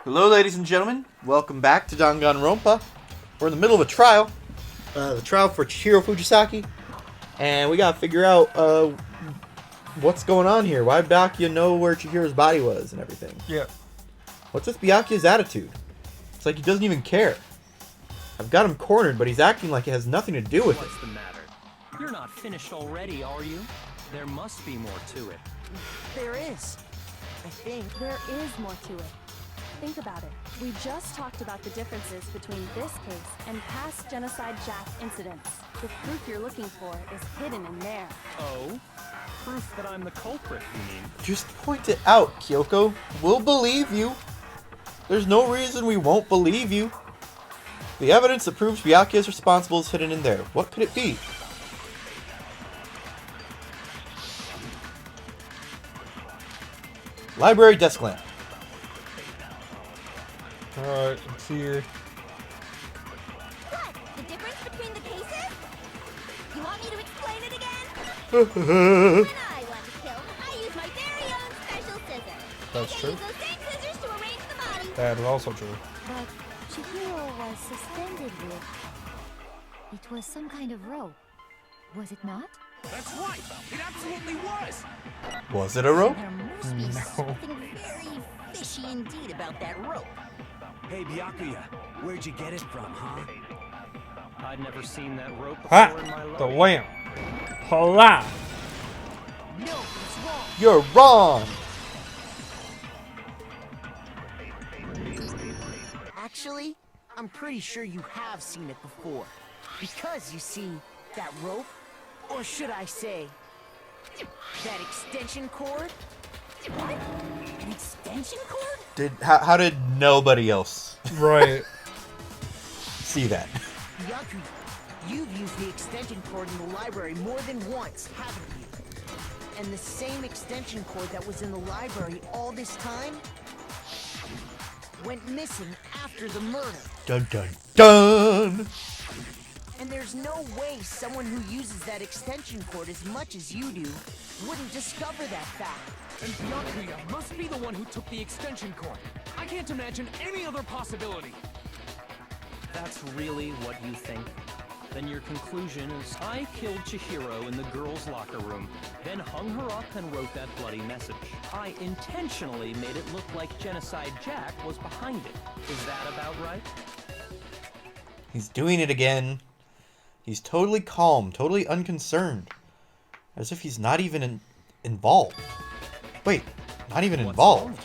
Hello, ladies and gentlemen. Welcome back to Danganronpa. We're in the middle of a trial. The trial for Chihiro Fujisaki. And we gotta figure out what's going on here. Why Byakuya know where Chihiro's body was and everything. Yeah. What's with Byakuya's attitude? It's like he doesn't even care. I've got him cornered, but he's acting like it has nothing to do with it. What's the matter? You're not finished already, are you? There must be more to it. There is. I think. There is more to it. Think about it. We just talked about the differences between this case and past Genocide Jack incidents. The proof you're looking for is hidden in there. Oh? Proof that I'm the culprit, you mean? Just point it out, Kyoko. We'll believe you. There's no reason we won't believe you. The evidence that proves Byakuya is responsible is hidden in there. What could it be? Library desk lamp. Alright, let's see here. What? The difference between the cases? You want me to explain it again? When I want to kill, I use my very own special scissors. That's I true. use those same scissors to arrange the body. That is also true. But Chihiro was suspended with... It was some kind of rope, was it not? That's right! It absolutely was! Was it a rope? There must be something very fishy indeed about that rope. Hey, Byakuya, where'd you get it from, huh? I'd never seen that rope before Ha! in my life. The lamp. Hola! No, it's wrong. You're wrong! Actually, I'm pretty sure you have seen it before. Because, you see, that rope, or should I say, that extension cord? What? An extension cord? How did nobody else Right. see that? Byakuya, you've used the extension cord in the library more than once, haven't you? And the same extension cord that was in the library all this time went missing after the murder. Dun dun dun! And there's no way someone who uses that extension cord as much as you do wouldn't discover that fact. And Byakuya must be the one who took the extension cord. I can't imagine any other possibility. That's really what you think? Then your conclusion is I killed Chihiro in the girls' locker room, then hung her up and wrote that bloody message. I intentionally made it look like Genocide Jack was behind it. Is that about right? He's doing it again. He's totally calm, totally unconcerned. As if he's not even involved. Wait, not even What's involved. wrong?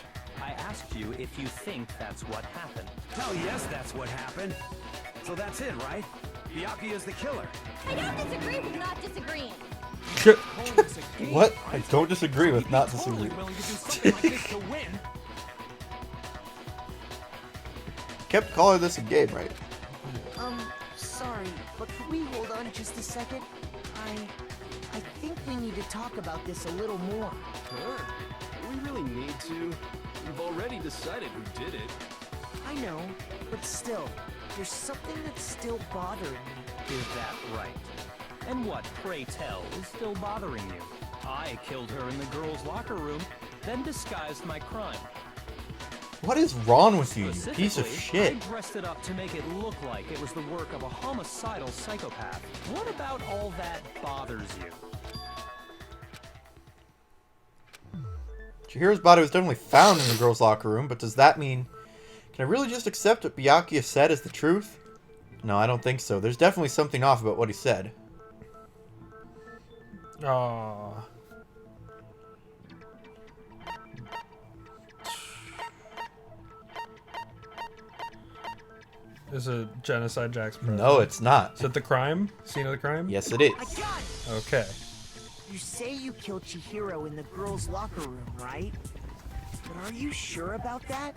I asked you if you think that's what happened. Hell yes, that's what happened. So that's it, right? Byakuya's the killer. I don't disagree with not disagreeing. Calling this a game, What? I right? don't disagree with You'd not be totally disagreeing. willing to do something like this to win. Kept calling this a game, right? Sorry, but could we hold on just a second? I think we need to talk about this a little more. Sure. Do we really need to? We've already decided who did it. I know, but still, there's something that's still bothering me. Is that right? And what, pray tell, is still bothering you? I killed her in the girls' locker room, then disguised my crime. What is wrong with you, you piece of Specifically, shit? I dressed it up to make it look like it was the work of a homicidal psychopath. What about all that bothers you? Chihiro's body was definitely found in the girls' locker room, but does that mean... Can I really just accept what Byakuya said as the truth? No, I don't think so. There's definitely something off about what he said. Aww. Is it Genocide Jack's present? No, it's not. Is it the crime? Scene of the crime? Yes, it is. I got it! Okay. You say you killed Chihiro in the girls' locker room, right? But are you sure about that?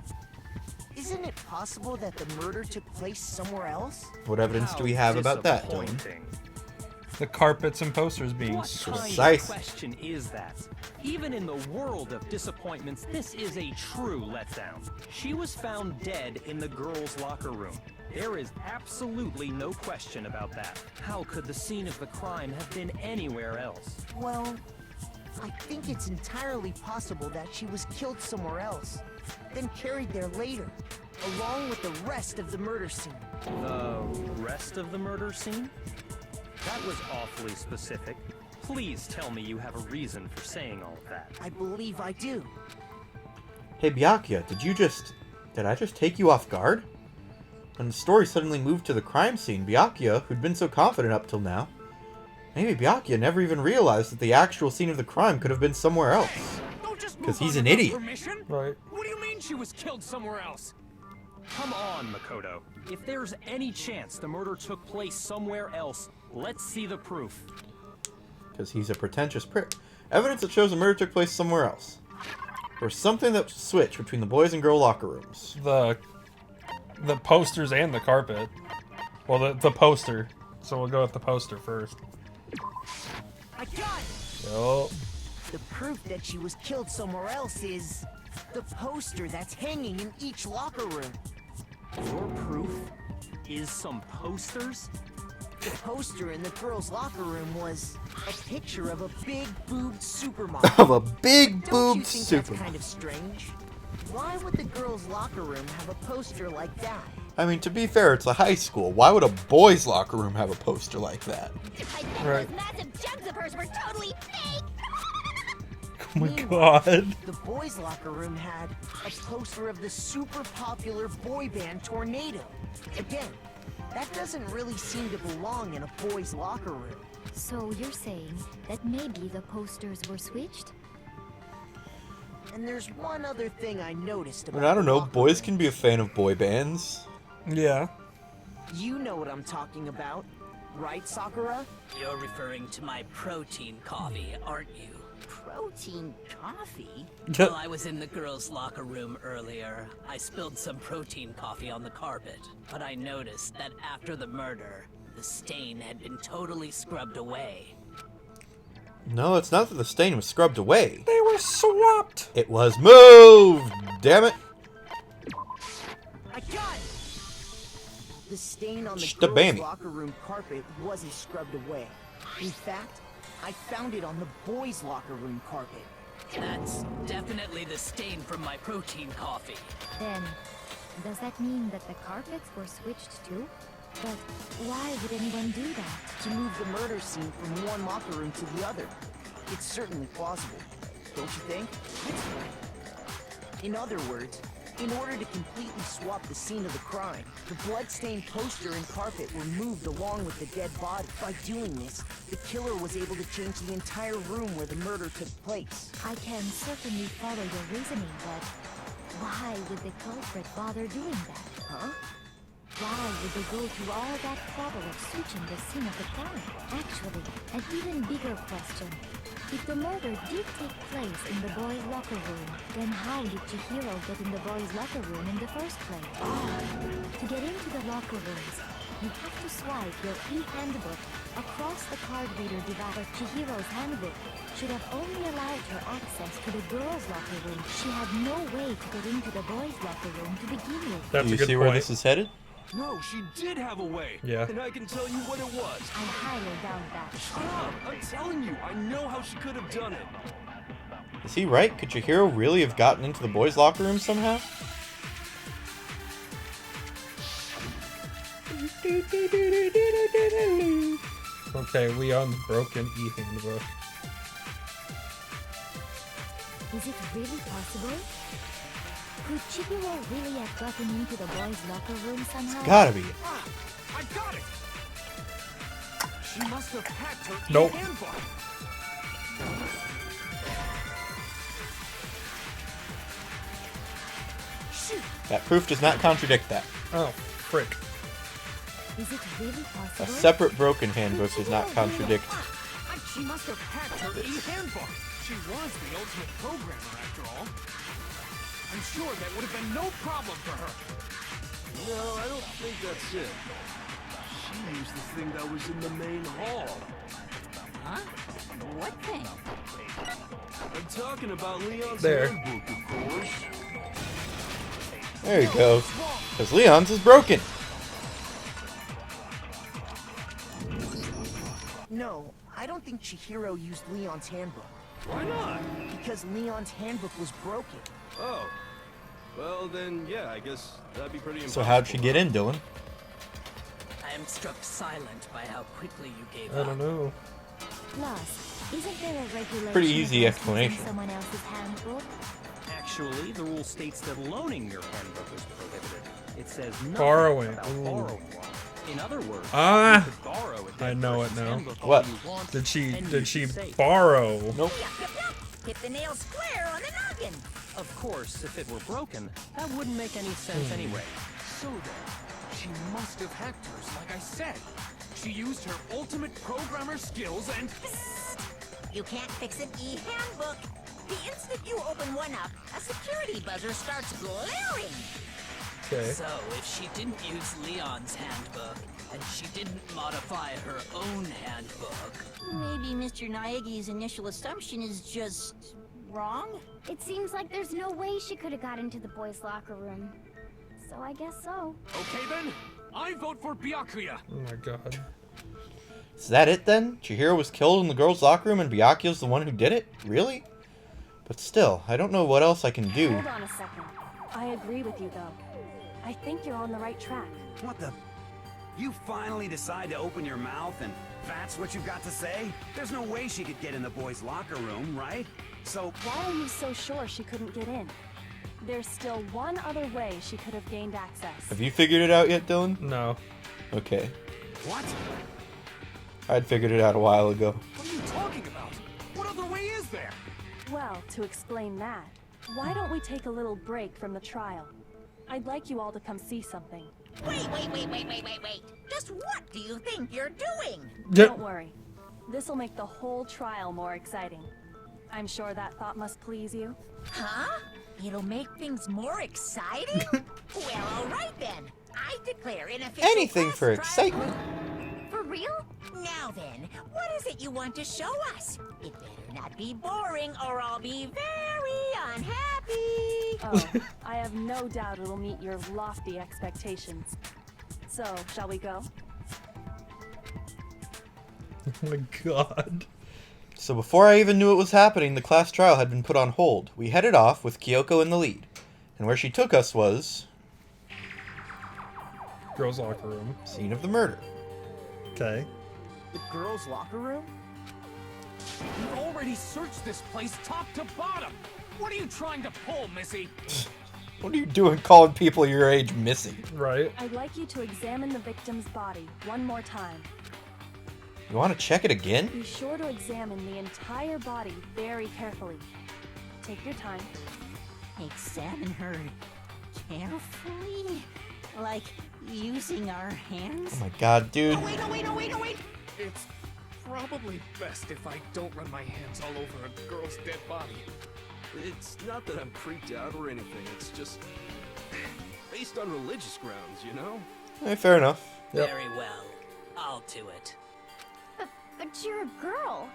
Isn't it possible that the murder took place somewhere else? What evidence do we have about that, Dylan? Disappointing. The carpets and posters being What stripped. kind of Precise. question is that? Even in the world of disappointments, this is a true letdown. She was found dead in the girls' locker room. There is absolutely no question about that. How could the scene of the crime have been anywhere else? Well, I think it's entirely possible that she was killed somewhere else, then carried there later, along with the rest of the murder scene. The rest of the murder scene? That was awfully specific. Please tell me you have a reason for saying all of that. I believe I do. Hey Byakuya, did I just take you off guard? When the story suddenly moved to the crime scene, Byakuya, who'd been so confident up till now, maybe Byakuya never even realized that the actual scene of the crime could have been somewhere else. Because he's an idiot. Right. What do you mean she was killed somewhere else? Come on, Makoto. If there's any chance the murder took place somewhere else, let's see the proof. Because he's a pretentious prick. Evidence that shows the murder took place somewhere else. Or something that switched between the boys and girl locker rooms. The posters and the carpet. Well, the poster. So we'll go with the poster first. I got it! Yo. The proof that she was killed somewhere else is the poster that's hanging in each locker room. Your proof is some posters? The poster in the girls' locker room was a picture of a big-boobed supermodel. Of a big Don't you boobed think super. that's kind of strange? Why would the girls' locker room have a poster like that? I mean, to be fair, it's a high school. Why would a boys' locker room have a poster like that? I bet Right. those massive jugs of hers were totally fake! Oh my Meanwhile, god. The boys' locker room had a poster of the super popular boy band Tornado. Again, that doesn't really seem to belong in a boys' locker room. So you're saying that maybe the posters were switched? And there's one other thing I noticed I about mean, I don't the know. locker Boys room. can be a fan of boy bands. Yeah. You know what I'm talking about, right, Sakura? You're referring to my protein coffee, aren't you? Protein coffee? While I was in the girls' locker room earlier, I spilled some protein coffee on the carpet, but I noticed that after the murder, the stain had been totally scrubbed away. No, it's not that the stain was scrubbed away. They were swapped. It was moved! Damn it! I got it! The stain on the Shh, the girls' Bammy. locker room carpet wasn't scrubbed away. In fact, I found it on the boys' locker room carpet. That's definitely the stain from my protein coffee. Then, does that mean that the carpets were switched too? But why would anyone do that? To move the murder scene from one locker room to the other. It's certainly plausible, don't you think? In other words, in order to completely swap the scene of the crime, the blood-stained poster and carpet were moved along with the dead body. By doing this, the killer was able to change the entire room where the murder took place. I can certainly follow your reasoning, but why would the culprit bother doing that? Huh? Why would they go through all that trouble of switching the scene of the crime? Actually, an even bigger question. If the murder did take place in the boys' locker room, then how did Chihiro get in the boys' locker room in the first place? To get into the locker rooms, you have to swipe your e-handbook across the card reader device. But Chihiro's handbook should have only allowed her access to the girls' locker room. She had no way to get into the boys' locker room to begin with. That's Do a you good see point. where this is headed? No, she did have a way. Yeah. And I can tell you what it was. I highly doubt that. Shut up! I'm telling you, I know how she could have done it. Is he right? Could Chihiro really have gotten into the boys' locker room somehow? Okay, Leon's broken e-handbook. Is it really possible? Could Chihiro really have gotten into the boys' locker room somehow? Gotta be. Ah, I got it! She must have hacked her Nope. e-handbook. Shoot! That proof does not contradict that. Oh, frick. Is it really A possible? separate broken handbook does not contradict. She must have hacked her e-handbook. She was the ultimate programmer, after all. I'm sure that would have been no problem for her. No, I don't think that's it. She used the thing that was in the main hall. Huh? What thing? I'm talking about Leon's There. handbook, of course. There you go. Because Leon's is broken. No, I don't think Chihiro used Leon's handbook. Why not? Because Leon's handbook was broken. Oh. Well, then, yeah, I guess that'd be pretty So impossible. how'd she get in, Dylan? I am struck silent by how quickly you gave I up. don't know. Plus, isn't there a regulation Pretty easy against using explanation. someone else's handbook? Actually, the rule states that loaning your handbook is prohibited. It says nothing Borrowing. about Ooh. borrowing one. In other words, Ah, you could borrow a dead I know it person's now. handbook all What? you want Did she and did use she it safe. borrow? Nope. Hit the nail square on the noggin. Of course, if it were broken, that wouldn't make any sense anyway. So then, she must have hacked hers, like I said. She used her ultimate programmer skills and... You can't fix an e-handbook. The instant you open one up, a security buzzer starts glaring. Okay. So, if she didn't use Leon's handbook, and she didn't modify her own handbook, Maybe Mr. Naegi's initial assumption is just wrong? It seems like there's no way she could have got into the boys' locker room. So I guess so. Okay then, I vote for Byakuya. Oh my god. Is that it then? Chihiro was killed in the girls' locker room and Byakuya's the one who did it? Really? But still, I don't know what else I can do. Hold on a second. I agree with you, though. I think you're on the right track. What the? You finally decide to open your mouth and that's what you've got to say? There's no way she could get in the boys' locker room, right? So, Why are you so sure she couldn't get in? There's still one other way she could have gained access. Have you figured it out yet, Dylan? No. Okay. what? I'd figured it out a while ago. What are you talking about? What other way is there? Well, to explain that, why don't we take a little break from the trial? I'd like you all to come see something. Wait. Just what do you think you're doing? Don't worry. This'll make the whole trial more exciting. I'm sure that thought must please you. Huh? It'll make things more exciting? Well, all right then. I declare an official Anything class for trial. excitement. For real? Now then, what is it you want to show us? It better not be boring or I'll be very unhappy. Oh, I have no doubt it'll meet your lofty expectations. So, shall we go? Oh my god. So before I even knew it was happening, the class trial had been put on hold. We headed off with Kyoko in the lead. And where she took us was... Girls' locker room. scene of the murder. Okay. The girls' locker room? We've already searched this place top to bottom. What are you trying to pull, Missy? What are you doing calling people your age Missy? Right. I'd like you to examine the victim's body one more time. You want to check it again? Be sure to examine the entire body very carefully. Take your time. Examine her carefully? Like using our hands? Oh my god, dude. No, wait. It's probably best if I don't run my hands all over a girl's dead body. It's not that I'm freaked out or anything. It's just based on religious grounds, you know? Fair enough. Yep. very well. I'll do it. But you're a girl.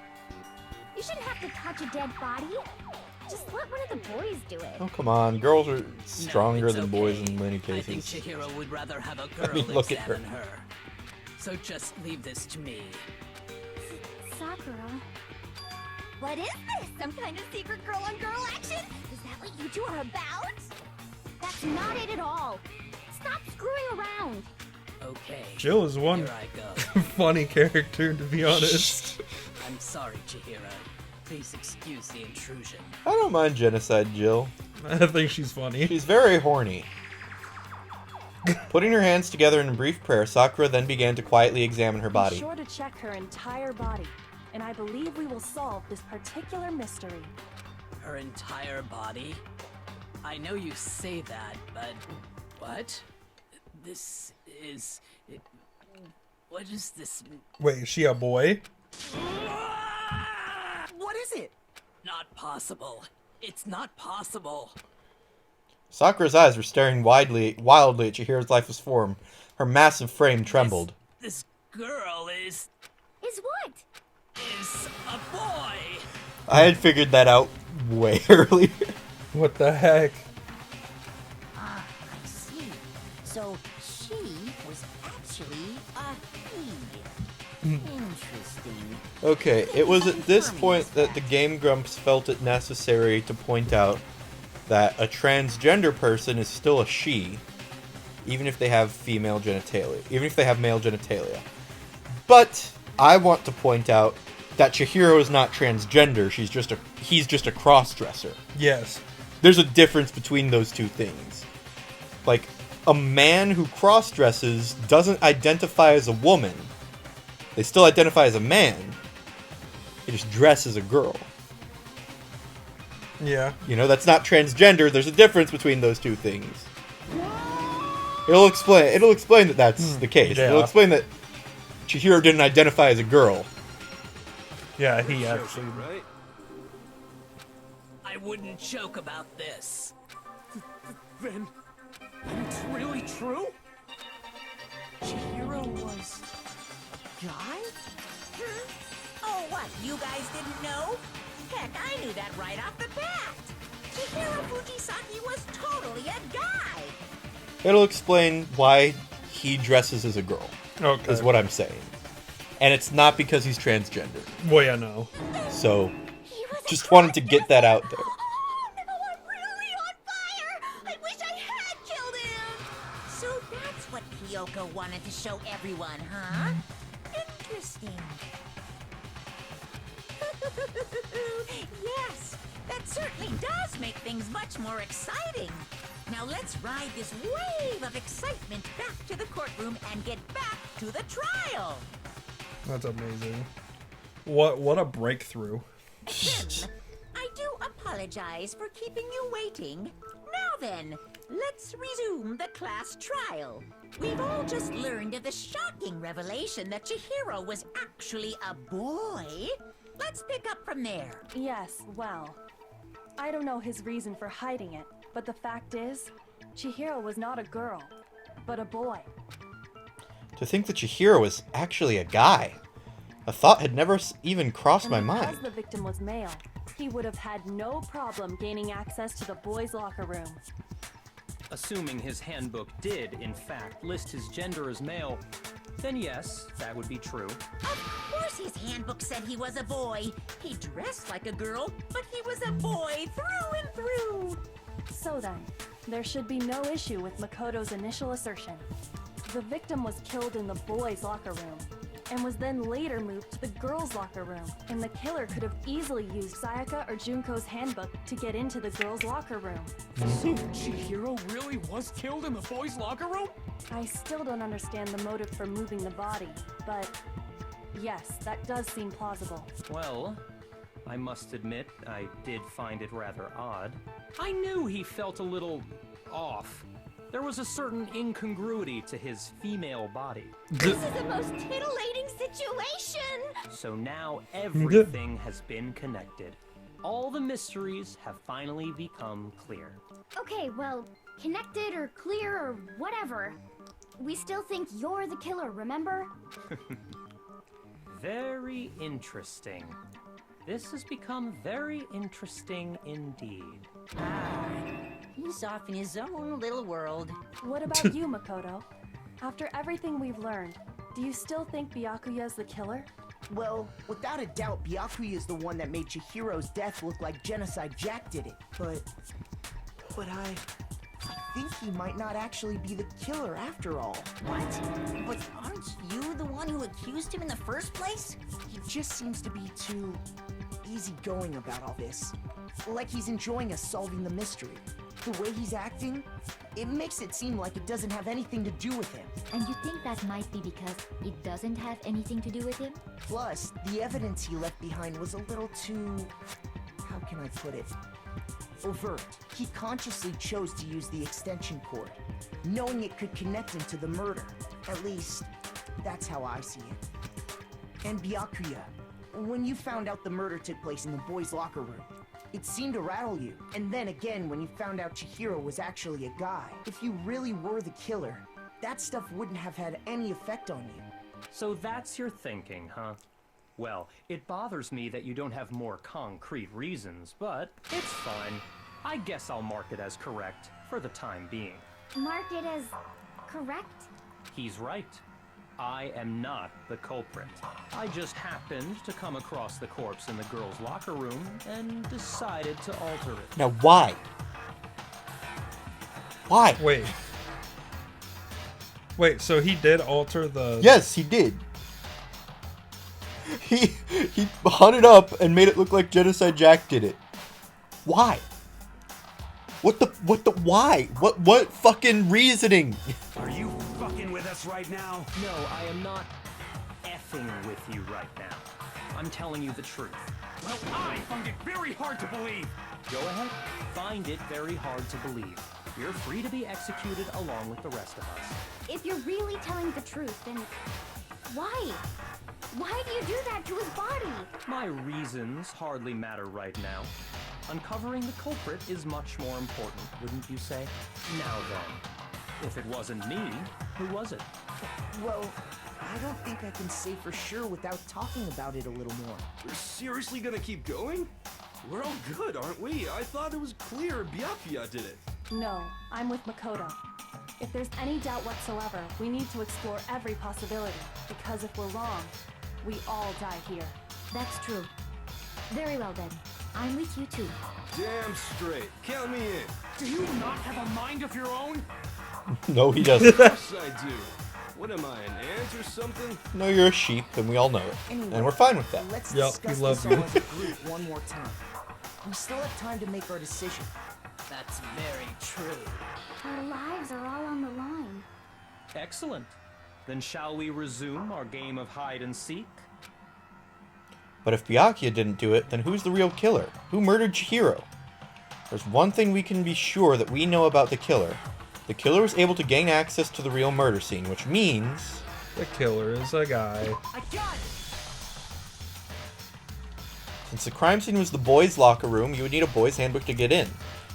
You shouldn't have to touch a dead body. Just let one of the boys do it. Oh, come on. Girls are stronger No, it's than boys okay. in many I think cases. Chihiro would rather have a girl mean, look at her. examine her. So just leave this to me. Sakura. What is this? Some kind of secret girl-on-girl action? Is that what you two are about? That's not it at all. Stop screwing around. Okay. Jill is one Here I go. funny character, to be honest. I'm sorry, Chihiro. Please excuse the intrusion. I don't mind Genocide Jill. I think she's funny. She's very horny. Putting her hands together in a brief prayer, Sakura then began to quietly examine her Be body. sure to check her entire body, and I believe we will solve this particular mystery. Her entire body? I know you say that, but what? This is... What is this? Wait, is she a boy? What is it? Not possible. It's not possible. Sakura's eyes were staring wildly at Chihiro's lifeless form. Her massive frame trembled. This girl is Is what? a boy. I had figured that out way earlier. What the heck? Ah, I see. So she was actually a he. Interesting. Okay, it was at this point that the Game Grumps felt it necessary to point out that a transgender person is still a she, even if they have female genitalia, even if they have male genitalia. But I want to point out that Chihiro is not transgender. He's just a cross-dresser. Yes. There's a difference between those two things. Like, a man who cross-dresses doesn't identify as a woman. They still identify as a man. They just dress as a girl. Yeah. You know, that's not transgender. There's a difference between those two things. It'll explain that that's the case. Yeah. It'll explain that Chihiro didn't identify as a girl. Yeah, he actually... Right? I wouldn't joke about this. Then it's really true? Chihiro was... guy? Oh, what? You guys didn't know? Heck, I knew that right off the bat. Chihiro Fujisaki was totally a guy. It'll explain why he dresses as a girl. Okay. Is what I'm saying. And it's not because he's transgender. Well, yeah, no. So, just wanted to get that out there. Oh, no, I'm really on fire. I wish I had killed him. So that's what Kyoko wanted to show everyone, huh? Interesting. Yes, that certainly does make things much more exciting. Now let's ride this wave of excitement back to the courtroom and get back to the trial. That's amazing. What a breakthrough. I do apologize for keeping you waiting. Now then, let's resume the class trial. We've all just learned of the shocking revelation that Chihiro was actually a boy. Let's pick up from there. Yes, well, I don't know his reason for hiding it, but the fact is, Chihiro was not a girl, but a boy. To think that Chihiro was actually a guy. A thought had never even crossed my mind. Because the victim was male, he would have had no problem gaining access to the boys' locker room. Assuming his handbook did, in fact, list his gender as male, then yes, that would be true. Of course his handbook said he was a boy. He dressed like a girl, but he was a boy through and through. So then, there should be no issue with Makoto's initial assertion. The victim was killed in the boys' locker room, and was then later moved to the girls' locker room, and the killer could have easily used Sayaka or Junko's handbook to get into the girls' locker room. So Chihiro really was killed in the boys' locker room? I still don't understand the motive for moving the body, but yes, that does seem plausible. Well, I must admit, I did find it rather odd. I knew he felt a little off. There was a certain incongruity to his female body. This is the most titillating situation! So now everything has been connected. All the mysteries have finally become clear. Okay, well, connected or clear or whatever. We still think you're the killer, remember? Very interesting. This has become very interesting indeed. He's off in his own little world. What about you, Makoto? After everything we've learned, do you still think Byakuya's the killer? Well, without a doubt, Byakuya is the one that made Chihiro's death look like Genocide Jack did it. But I think he might not actually be the killer after all. What? But aren't you the one who accused him in the first place? He just seems to be too easygoing about all this. Like he's enjoying us solving the mystery. The way he's acting, it makes it seem like it doesn't have anything to do with him. And you think that might be because it doesn't have anything to do with him? Plus, the evidence he left behind was a little too... how can I put it? Overt. He consciously chose to use the extension cord, knowing it could connect him to the murder. At least, that's how I see it. And Byakuya, when you found out the murder took place in the boys' locker room, it seemed to rattle you. And then again, when you found out Chihiro was actually a guy, if you really were the killer, that stuff wouldn't have had any effect on you. So that's your thinking, huh? Well, it bothers me that you don't have more concrete reasons, but it's fine. I guess I'll mark it as correct for the time being. Mark it as correct? He's right. I am not the culprit. I just happened to come across the corpse in the girls' locker room and decided to alter it. Now, why? Why? Wait, so he did alter the... Yes, he did. He hunted up and made it look like Genocide Jack did it. Why? Why? What fucking reasoning? Are you fucking with us right now? No, I am not effing with you right now. I'm telling you the truth. Well, I find it very hard to believe. Go ahead, find it very hard to believe. You're free to be executed along with the rest of us. If you're really telling the truth, then why? Why do you do that to his body? My reasons hardly matter right now. Uncovering the culprit is much more important, wouldn't you say? Now then, if it wasn't me, who was it? Well, I don't think I can say for sure without talking about it a little more. We're seriously gonna keep going? We're all good, aren't we? I thought it was clear Byakuya did it. No, I'm with Makoto. If there's any doubt whatsoever, we need to explore every possibility, because if we're wrong, we all die here. That's true. Very well then. I'm with you too. Damn straight. Count me in. Do you not have a mind of your own? No, he doesn't. Of course I do. What am I, an ant or something? No, you're a sheep, and we all know it. Anyway, And we're fine with that. Let's Yep, discuss we love this you. all as a group one more time. We still have time to make our decision. That's very true. Our lives are all on the line. Excellent. Then shall we resume our game of hide and seek? But if Byakuya didn't do it, then who's the real killer? Who murdered Chihiro? There's one thing we can be sure that we know about the killer. The killer was able to gain access to the real murder scene, which means... The killer is a guy. I got it! Since the crime scene was the boys' locker room, you would need a boys' handbook to get in.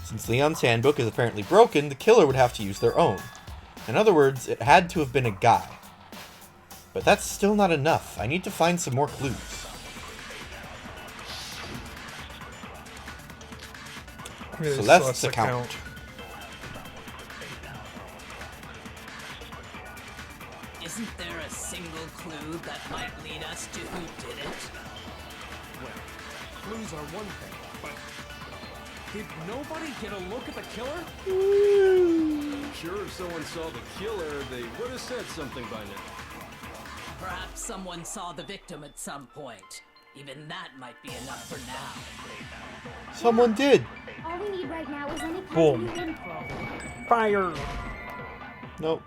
Since Leon's handbook is apparently broken, the killer would have to use their own. In other words, it had to have been a guy. But that's still not enough. I need to find some more clues. Here's Celeste's account. Isn't there a single clue that might lead us to who did it? Well, clues are one thing, but did nobody get a look at the killer? I'm sure if someone saw the killer, they would have said something by now. Perhaps someone saw the victim at some point. Even that might be enough for now. Someone did! All we need right now is any Boom. positive info. Fire! Nope.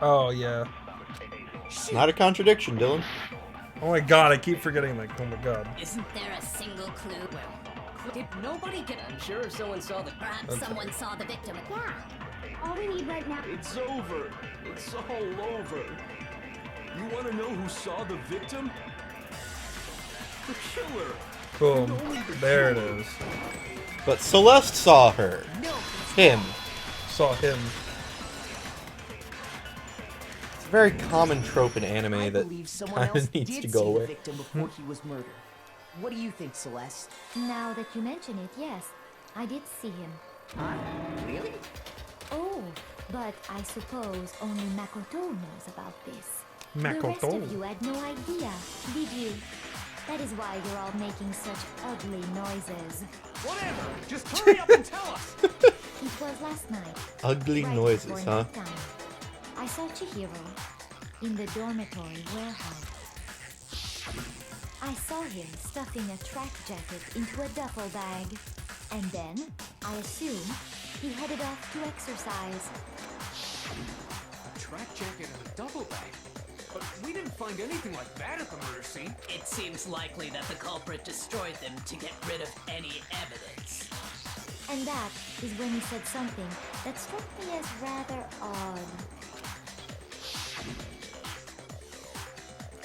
Oh, yeah. It's not a contradiction, Dylan. Oh my god, I keep forgetting, like, oh my god. Isn't there a single clue? Well, Did nobody get... I'm sure if someone saw the... perhaps someone saw the victim. Yeah. All we need right now... It's over. It's all over. You want to know who saw the victim? The killer. Boom. There it is. But Celeste saw her. Him. Saw him. It's a very common trope in anime I that believe someone kind else of needs did to go see the away. victim before he was murdered. What do you think, Celeste? Now that you mention it, yes. I did see him. Really? Oh, but I suppose only Makoto knows about this. The rest Makoto. of you had no idea, did you? That is why you're all making such ugly noises. Whatever! Just hurry up and tell us! It was last night. Ugly right noises, before huh? nighttime. I saw Chihiro in the dormitory warehouse. I saw him stuffing a track jacket into a duffel bag. And then, I assume, he headed off to exercise. A track jacket and a duffel bag? But we didn't find anything like that at the murder scene. It seems likely that the culprit destroyed them to get rid of any evidence. And that is when he said something that struck me as rather odd.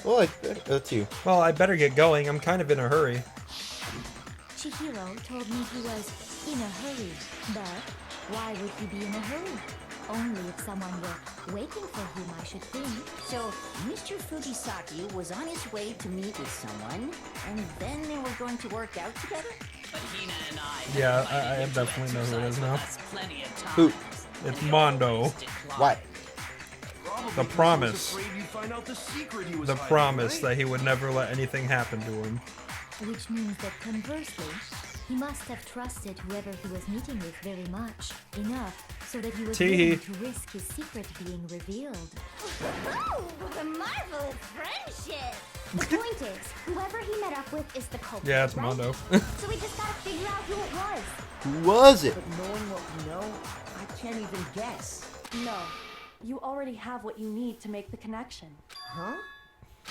Well, that's you. Well, I better get going. I'm kind of in a hurry. Chihiro told me he was in a hurry, but why would he be in a hurry? Only if someone were waiting for him, I should think. So, Mr. Fujisaki was on his way to meet with someone, and then they were going to work out together? But Hina and I Yeah, have I definitely know who it is now. plenty of Who? times, It's and they Mondo. always declined. Why? Probably The 'cause he promise. was afraid you'd find out the secret he was The hiding, promise right? that he would never let anything happen to him. Which means that conversely, he must have trusted whoever he was meeting with very much. Enough so that he was Tee-hee. willing to risk his secret being revealed. Oh, the marvelous friendship! The point is, whoever he met up with is the culprit. Yeah, it's right? Mondo. So we just gotta figure out who it was. Who was it? But knowing what we know, I can't even guess. No, you already have what you need to make the connection. Huh?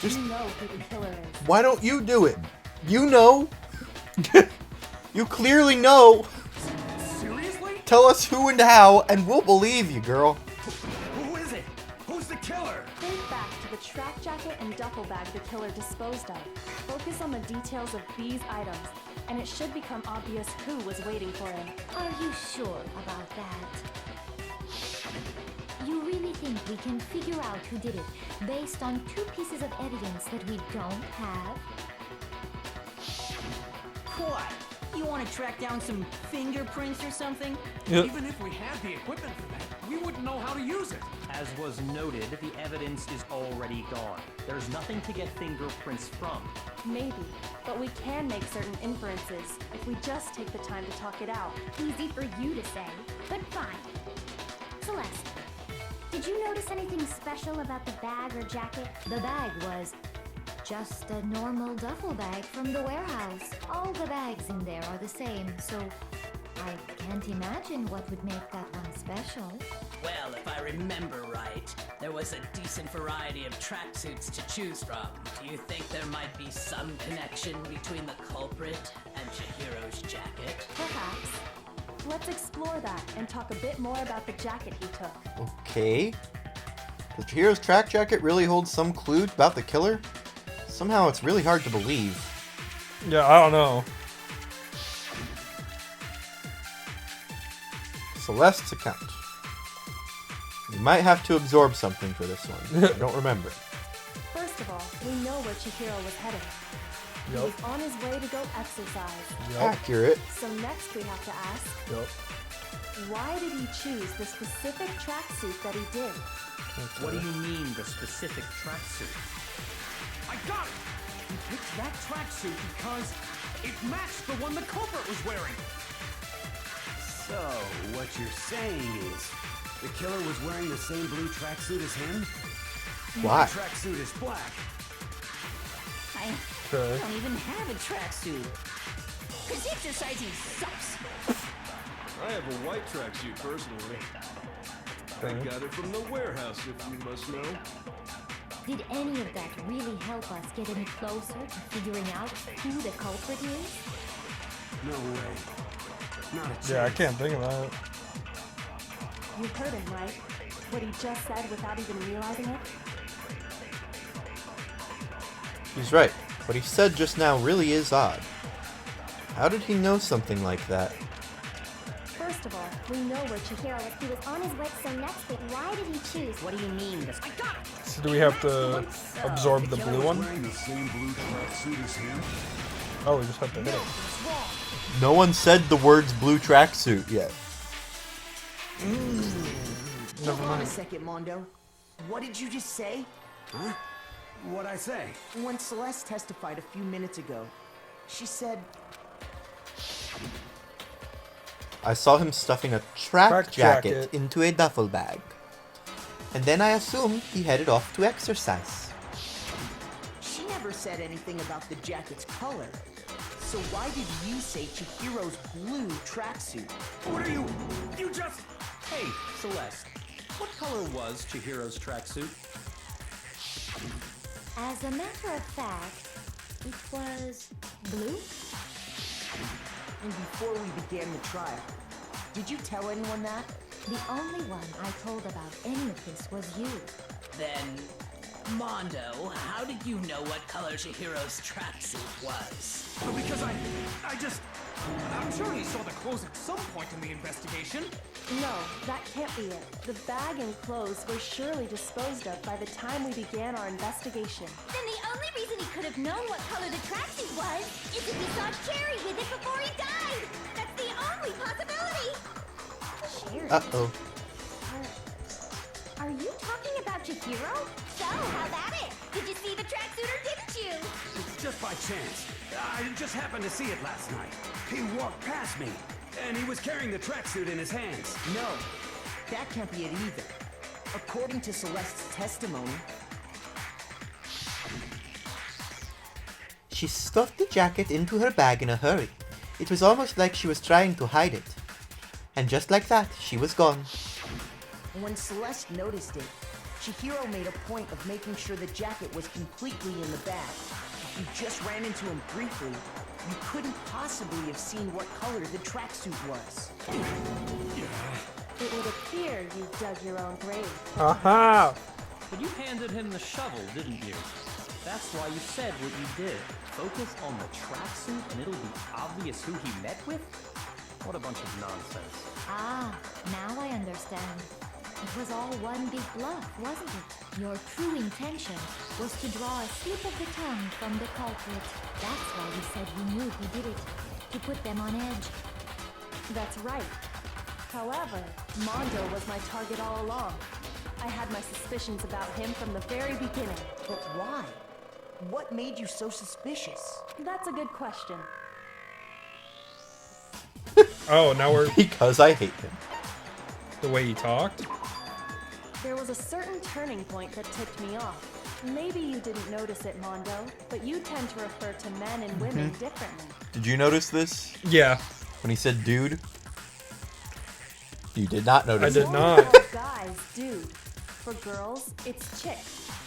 Just- You know who the killer is. Why don't you do it? You know. You clearly know. Seriously? Tell us who and how, and we'll believe you, girl. Who is it? Who's the killer? Think back to the track jacket and duffel bag the killer disposed of. Focus on the details of these items, and it should become obvious who was waiting for him. Are you sure about that? You really think we can figure out who did it based on 2 pieces of evidence that we don't have? What? You want to track down some fingerprints or something? Even if we had the equipment for that, we wouldn't know how to use it. As was noted, the evidence is already gone. There's nothing to get fingerprints from. Maybe, but we can make certain inferences if we just take the time to talk it out. Easy for you to say, but fine. Celeste, did you notice anything special about the bag or jacket? The bag was just a normal duffel bag from the warehouse. All the bags in there are the same, so I can't imagine what would make that one special. Well, if I remember right, there was a decent variety of tracksuits to choose from. Do you think there might be some connection between the culprit and Chihiro's jacket? Perhaps. Let's explore that and talk a bit more about the jacket he took. Okay. Does Chihiro's track jacket really hold some clue about the killer? Somehow it's really hard to believe. Yeah, I don't know. Celeste's account. You might have to absorb something for this one. I don't remember. First of all, we know where Chihiro was headed. He Yup. was on his way to go exercise. Accurate. So next we have to ask, Yup. why did he choose the specific tracksuit that he did? What do you mean, the specific tracksuit? I got it! He picked that tracksuit because it matched the one the culprit was wearing. So, what you're saying is, the killer was wearing the same blue tracksuit as him? Why? The tracksuit is black. I Okay. don't even have a tracksuit. Because exercising sucks. I have a white tracksuit personally. I got it from the warehouse, if you must know. Did any of that really help us get any closer to figuring out who the culprit is? No way. Not a chance. Yeah, I can't think of that. You heard him, right? What he just said without even realizing it? He's right. What he said just now really is odd. How did he know something like that? First of all, we know where Chihiro was. He was on his way, so next week, why did he choose? What do you mean? I got it! So do we have to absorb the blue one? Wearing the same blue tracksuit as him? Oh, we just have to hit it. No one said the words blue tracksuit yet. Never Hold on a mind. second, Mondo. What did you just say? Huh? What'd I say? When Celeste testified a few minutes ago, she said, I saw him stuffing a track Track jacket jacket. into a duffel bag. And then I assumed he headed off to exercise. she never said anything about the jacket's color. So why did you say Chihiro's blue tracksuit? What are you? You just... Hey, Celeste, what color was Chihiro's tracksuit? As a matter of fact, it was blue? And before we began the trial, did you tell anyone that? The only one I told about any of this was you. Then, Mondo, how did you know what color Chihiro's tracksuit was? Because I'm sure he saw the clothes at some point in the investigation. No, that can't be it. The bag and clothes were surely disposed of by the time we began our investigation. Then the only reason he could have known what color the tracksuit was is if he saw Cherry with it before he died. That's the only possibility. Cherry? Uh-oh. Are you talking about about Chihiro? So, how'd that it? Did you see the tracksuit or didn't you? Just by chance. I just happened to see it last night. He walked past me, and he was carrying the tracksuit in his hands. No, that can't be it either. According to Celeste's testimony, She stuffed the jacket into her bag in a hurry. It was almost like she was trying to hide it. And just like that, she was gone. when Celeste noticed it, Chihiro made a point of making sure the jacket was completely in the bag. If you just ran into him briefly, you couldn't possibly have seen what color the tracksuit was. It would appear you dug your own grave. Aha! But you handed him the shovel, didn't you? That's why you said what you did. Focus on the tracksuit and it'll be obvious who he met with? What a bunch of nonsense. Ah, now I understand. It was all one big bluff, wasn't it? Your true intention was to draw a slip of the tongue from the culprit. That's why you said you knew he did it, to put them on edge. That's right. However, Mondo was my target all along. I had my suspicions about him from the very beginning. But why? What made you so suspicious? That's a good question. Oh, now we're Because I hate him. the way he talked. There was a certain turning point that tipped me off. Maybe you didn't notice it, Mondo, but you tend to refer to men and women differently. Did you notice this? Yeah, When he said dude? You did not notice I did it. not. For guys, dude. For girls, it's chick.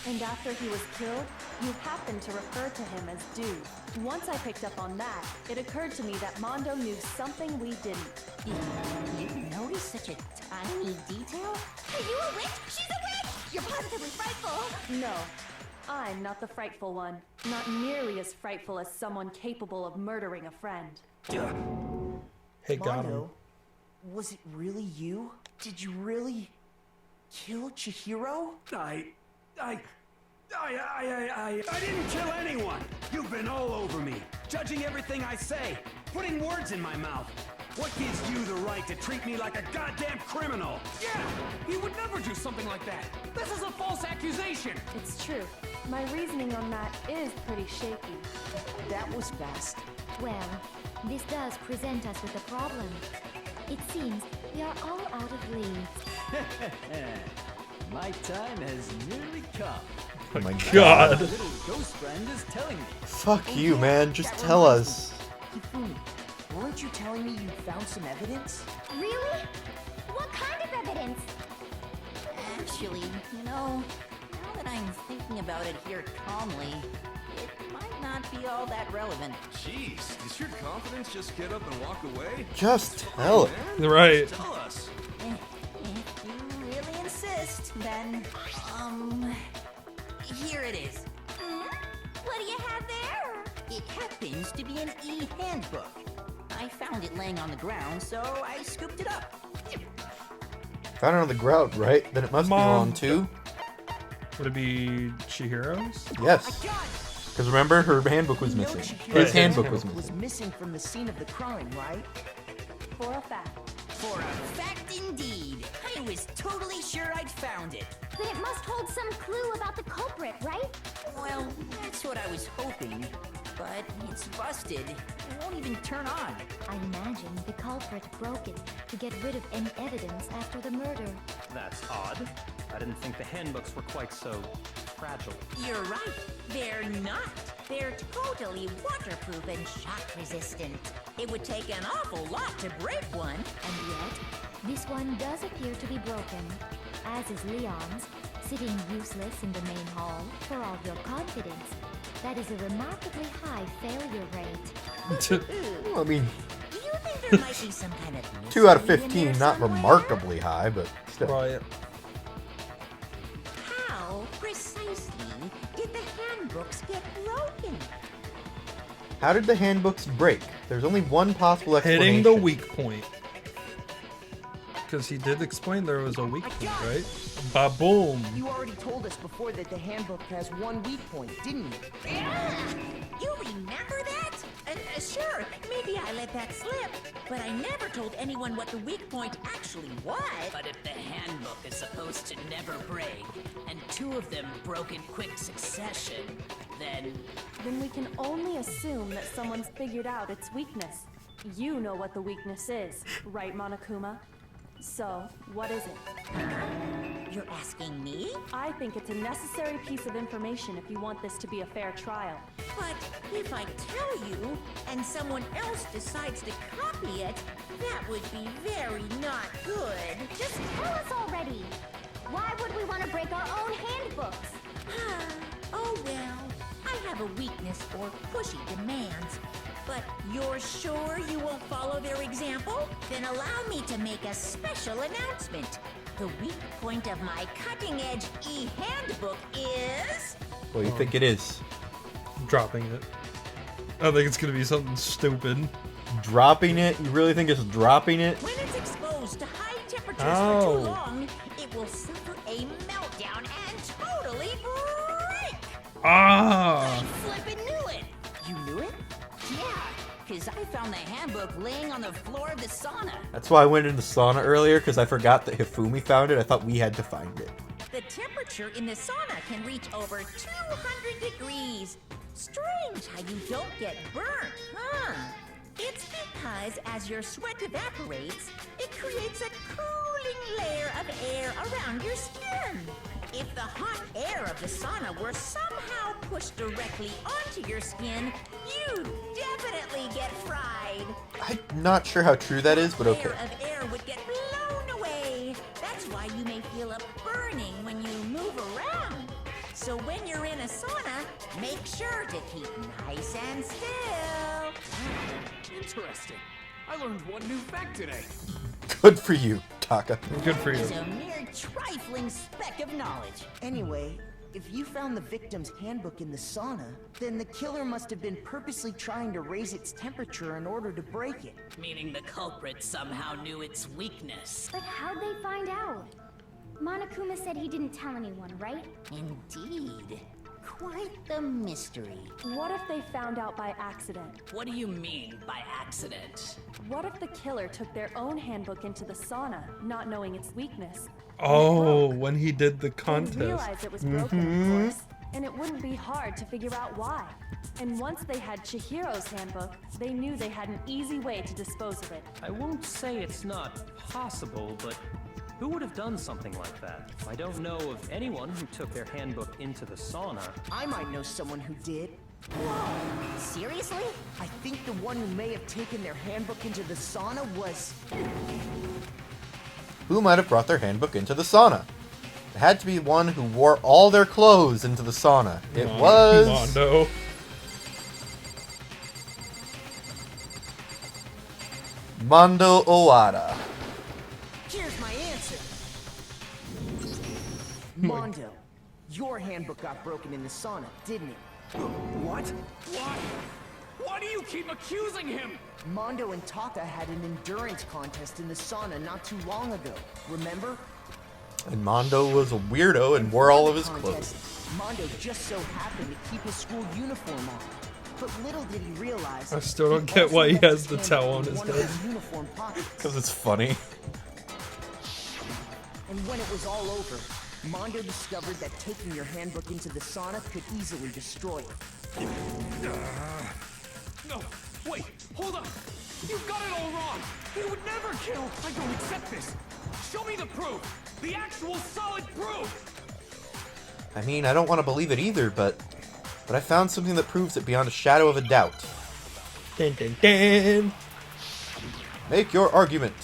And after he was killed, you happened to refer to him as dude. Once I picked up on that, it occurred to me that Mondo knew something we didn't. You noticed such a tiny detail? Are you a witch? She's a witch! You're positively frightful! No, I'm not the frightful one. Not nearly as frightful as someone capable of murdering a friend. Hey, got him. Mondo, was it really you? Did you really kill Chihiro? I didn't kill anyone! You've been all over me, judging everything I say, putting words in my mouth. What gives you the right to treat me like a goddamn criminal? Yeah! He would never do something like that! This is a false accusation! It's true. My reasoning on that is pretty shaky. That was fast. Well, this does present us with a problem. It seems we are all out of leads. My time has nearly come. Oh my God. My little ghost friend is telling me. Fuck you, man. Just tell us. Hifumi, weren't you telling me you found some evidence? Really? What kind of evidence? Actually, you know, now that I'm thinking about it here calmly, it might not be all that relevant. Jeez, does your confidence just get up and walk away? Just tell it. Man, Right. tell us. If you really insist, then, here it is. What do you have there? It happens to be an e-handbook. I found it laying on the ground, so I scooped it up. Found it on the ground, right? Then it must be Mom. wrong too. Would it be Chihiro's? Yes. Because remember, her handbook was You know missing. Chihiro's His handbook was handbook missing. missing from the scene of the crime, right? For a fact. For a fact indeed. I was totally sure I'd found it. Then it must hold some clue about the culprit, right? Well, that's what I was hoping. But it's busted. It won't even turn on. I imagine the culprit broke it to get rid of any evidence after the murder. That's odd. I didn't think the handbooks were quite so fragile. You're right. They're not. They're totally waterproof and shock resistant. It would take an awful lot to break one. And yet, this one does appear to be broken, as is Leon's, sitting useless in the main hall for all your confidence. That is a remarkably high failure rate. Well, I mean, Do you think there might be some kind of 2 out of mystery in 15, there not somewhere? remarkably high, but still. Right. How precisely did the handbooks get broken? How did the handbooks break? There's only one possible explanation. Hitting the weak point. Because he did explain there was a weak point, right? Ba-boom. You already told us before that the handbook has one weak point, didn't you? You remember that? Sure, maybe I let that slip, but I never told anyone what the weak point actually was. But if the handbook is supposed to never break, and 2 of them broke in quick succession, then Then we can only assume that someone's figured out its weakness. You know what the weakness is, right, Monokuma? So, what is it? You're asking me? I think it's a necessary piece of information if you want this to be a fair trial. But if I tell you, and someone else decides to copy it, that would be very not good. Just tell us already. Why would we want to break our own handbooks? Oh well, I have a weakness for pushy demands. But you're sure you won't follow their example? Then allow me to make a special announcement. The weak point of my cutting-edge e-handbook is... What do you think it is? Dropping it. I think it's gonna be something stupid. Dropping it? You really think it's dropping it? When it's exposed to high temperatures for too long, it will suffer a meltdown and totally break! Ah! I flippin' knew it! you knew it? Yeah, because I found the handbook laying on the floor of the sauna. That's why I went into the sauna earlier, because I forgot that Hifumi found it. I thought we had to find it. The temperature in the sauna can reach over 200 degrees. Strange how you don't get burnt, huh? It's because as your sweat evaporates, it creates a cooling layer of air around your skin. If the hot air of the sauna were somehow pushed directly onto your skin, you'd definitely get fried. I'm not sure how true that is, but okay. A layer of air would get blown away. That's why you may feel a burning when you move around. So when you're in a sauna, make sure to keep nice and still. Interesting. I learned one new fact today. Good for you, Taka. Good for you. It's a mere trifling speck of knowledge. Anyway, if you found the victim's handbook in the sauna, then the killer must have been purposely trying to raise its temperature in order to break it. Meaning the culprit somehow knew its weakness. But how'd they find out? Monokuma said he didn't tell anyone, right? Indeed. Quite the mystery. What if they found out by accident? What do you mean by accident? What if the killer took their own handbook into the sauna, not knowing its weakness? Oh, when he did the They contest. realized it was broken, of course, and it wouldn't be hard to figure out why. And once they had Chihiro's handbook, they knew they had an easy way to dispose of it. I won't say it's not possible, but who would have done something like that? I don't know of anyone who took their handbook into the sauna. I might know someone who did. Whoa, seriously? I think the one who may have taken their handbook into the sauna was... Who might have brought their handbook into the sauna? It had to be one who wore all their clothes into the sauna. It was... Mondo. Mondo Owada. Here's my answer. Mondo, your handbook got broken in the sauna, didn't it? What? What? Why do you keep accusing him? Mondo and Taka had an endurance contest in the sauna not too long ago. Remember? And Mondo was a weirdo and wore all of his clothes. Mondo just so happened to keep his school uniform on. But little did he realize... I still don't get why he has the towel on his head. Uniform pockets. Because it's funny. And when it was all over, Mondo discovered that taking your handbook into the sauna could easily destroy it. No, wait, hold on. You've got it all wrong. He would never kill. I don't accept this. Show me the proof. The actual solid proof. I mean, I don't want to believe it either, but I found something that proves it beyond a shadow of a doubt. Dun, dun, dun. Make your argument.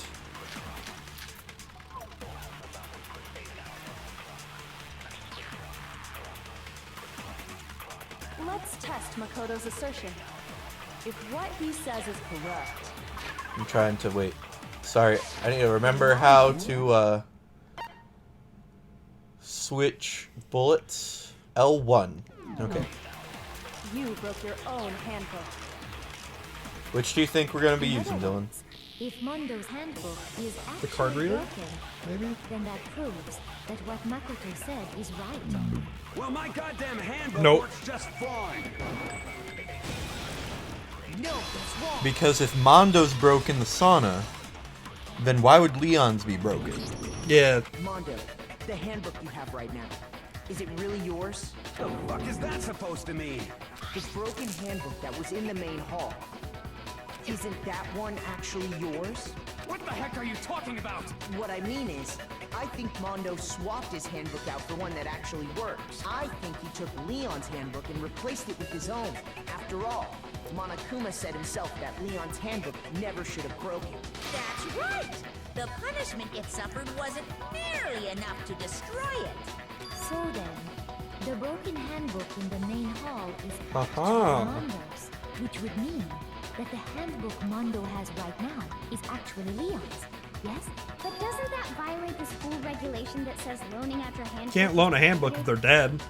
Let's test Makoto's assertion. If what he says is correct... I'm trying to wait. Sorry, I need to remember how to switch bullets. L1. Okay. You broke your own handbook. Which do you think we're going to be using, Dylan? If Mondo's handbook is The card actually reader? broken, Maybe? then that proves that what Makoto said is right. Well, my goddamn handbook Nope. works just fine. No, it's wrong. Because if Mondo's broken the sauna, then why would Leon's be broken? Yeah. Mondo, the handbook you have right now, is it really yours? The fuck is that supposed to mean? The broken handbook that was in the main hall. Isn't that one actually yours? What the heck are you talking about? What I mean is, I think Mondo swapped his handbook out for one that actually works. I think he took Leon's handbook and replaced it with his own. After all, Monokuma said himself that Leon's handbook never should have broken. That's right! The punishment it suffered wasn't nearly enough to destroy it. So then, the broken handbook in the main hall is Aha. Mondo's, which would mean that the handbook Mondo has right now is actually Leon's. Yes? But doesn't that violate the school regulation that says loaning out your handbook? Can't loan a handbook if they're dead.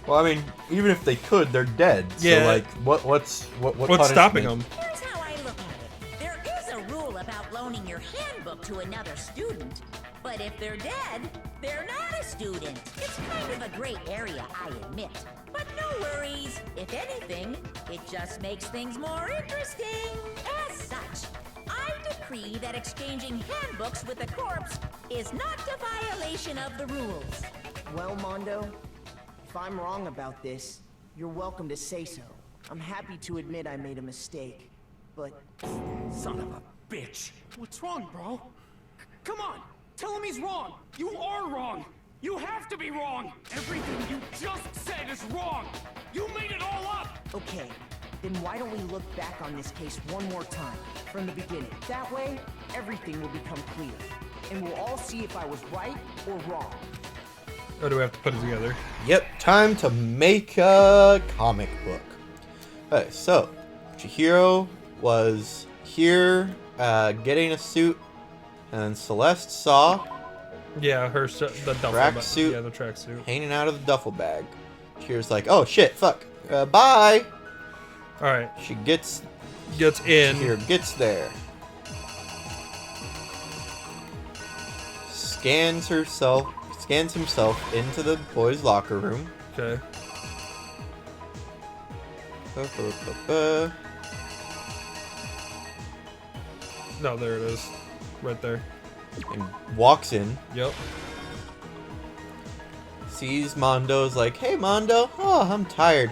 Well, I mean, even if they could, they're dead. Yeah. So, like, what's What's stopping them? Here's how I look at it. There is a rule about loaning your handbook to another student, but if they're dead, they're not a student. It's kind of a gray area, I admit. But no worries. If anything, it just makes things more interesting. As such, I decree that exchanging handbooks with a corpse is not a violation of the rules. Well, Mondo, if I'm wrong about this, you're welcome to say so. I'm happy to admit I made a mistake, but... Son of a bitch. What's wrong, bro? Come on! Tell him he's wrong! You are wrong! You have to be wrong! Everything you just said is wrong! You made it all up! Okay, then why don't we look back on this case one more time, from the beginning? That way, everything will become clear, and we'll all see if I was right or wrong. Or do we have to put it together? Yep, time to make a comic book. Okay, so Chihiro was here getting a suit, and Celeste saw Yeah, the duffel bag. tracksuit Yeah, the tracksuit. hanging out of the duffel bag. Chihiro's like, oh shit, fuck, bye. All right. She gets in. Chihiro gets there. Scans himself into the boys' locker room. Okay. No, there it is. Right there. And walks in. Yep. Sees Mondo's like, hey Mondo, oh, I'm tired.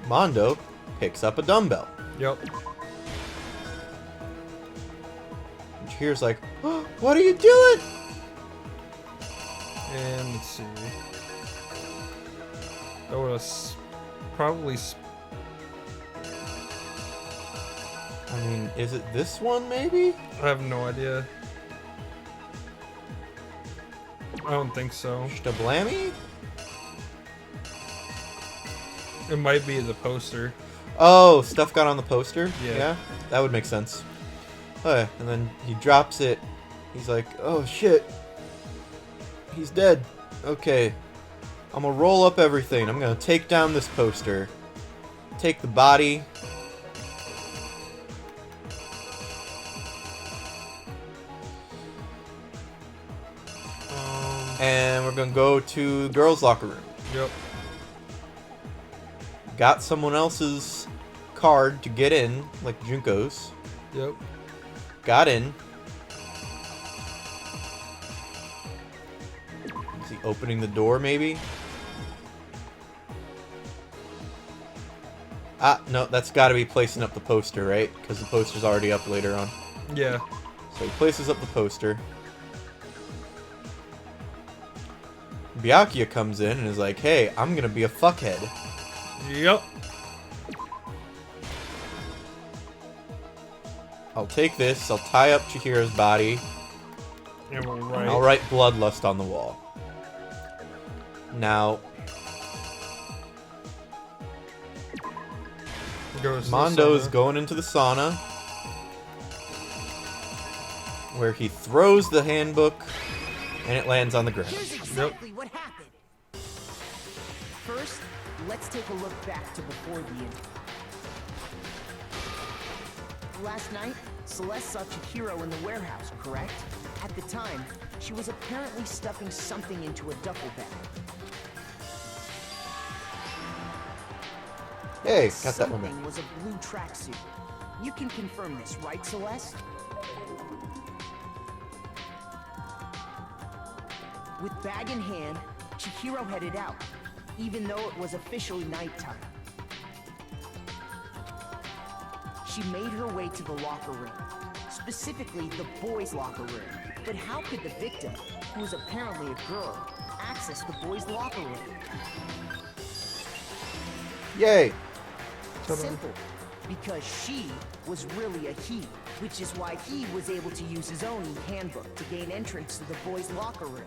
Mondo picks up a dumbbell. Yep. And Chihiro's like, oh, what are you doing? And let's see. That was probably. I mean, is it this one maybe? I have no idea. I don't think so. Stablammy? It might be the poster. Oh, stuff got on the poster? Yeah. That would make sense. Okay, and then he drops it. He's like, oh shit. He's dead. Okay. I'm gonna roll up everything. I'm gonna take down this poster. Take the body. And we're gonna go to the girls' locker room. Yep. Got someone else's card to get in, like Junko's. Yep. Got in. Is he opening the door, maybe? Ah, no, that's got to be placing up the poster, right? Because the poster's already up later on. Yeah. So he places up the poster. Byakuya comes in and is like, hey, I'm gonna be a fuckhead. Yep. I'll take this, I'll tie up Chihiro's body, And we'll write. and I'll write Bloodlust on the wall. Now, Mondo's going into the sauna, where he throws the handbook, and it lands on the ground. Here's exactly what happened. First, let's take a look back to before the incident. Last night, Celeste saw Chihiro in the warehouse, correct? At the time, she was apparently stuffing something into a duffel bag. Hey, got that one Something back. was a blue tracksuit. You can confirm this, right, Celeste? With bag in hand, Chihiro headed out, even though it was officially nighttime. She made her way to the locker room, specifically the boys' locker room. But how could the victim, who was apparently a girl, access the boys' locker room? Yay! Simple. Because she was really a he, which is why he was able to use his own handbook to gain entrance to the boys' locker room.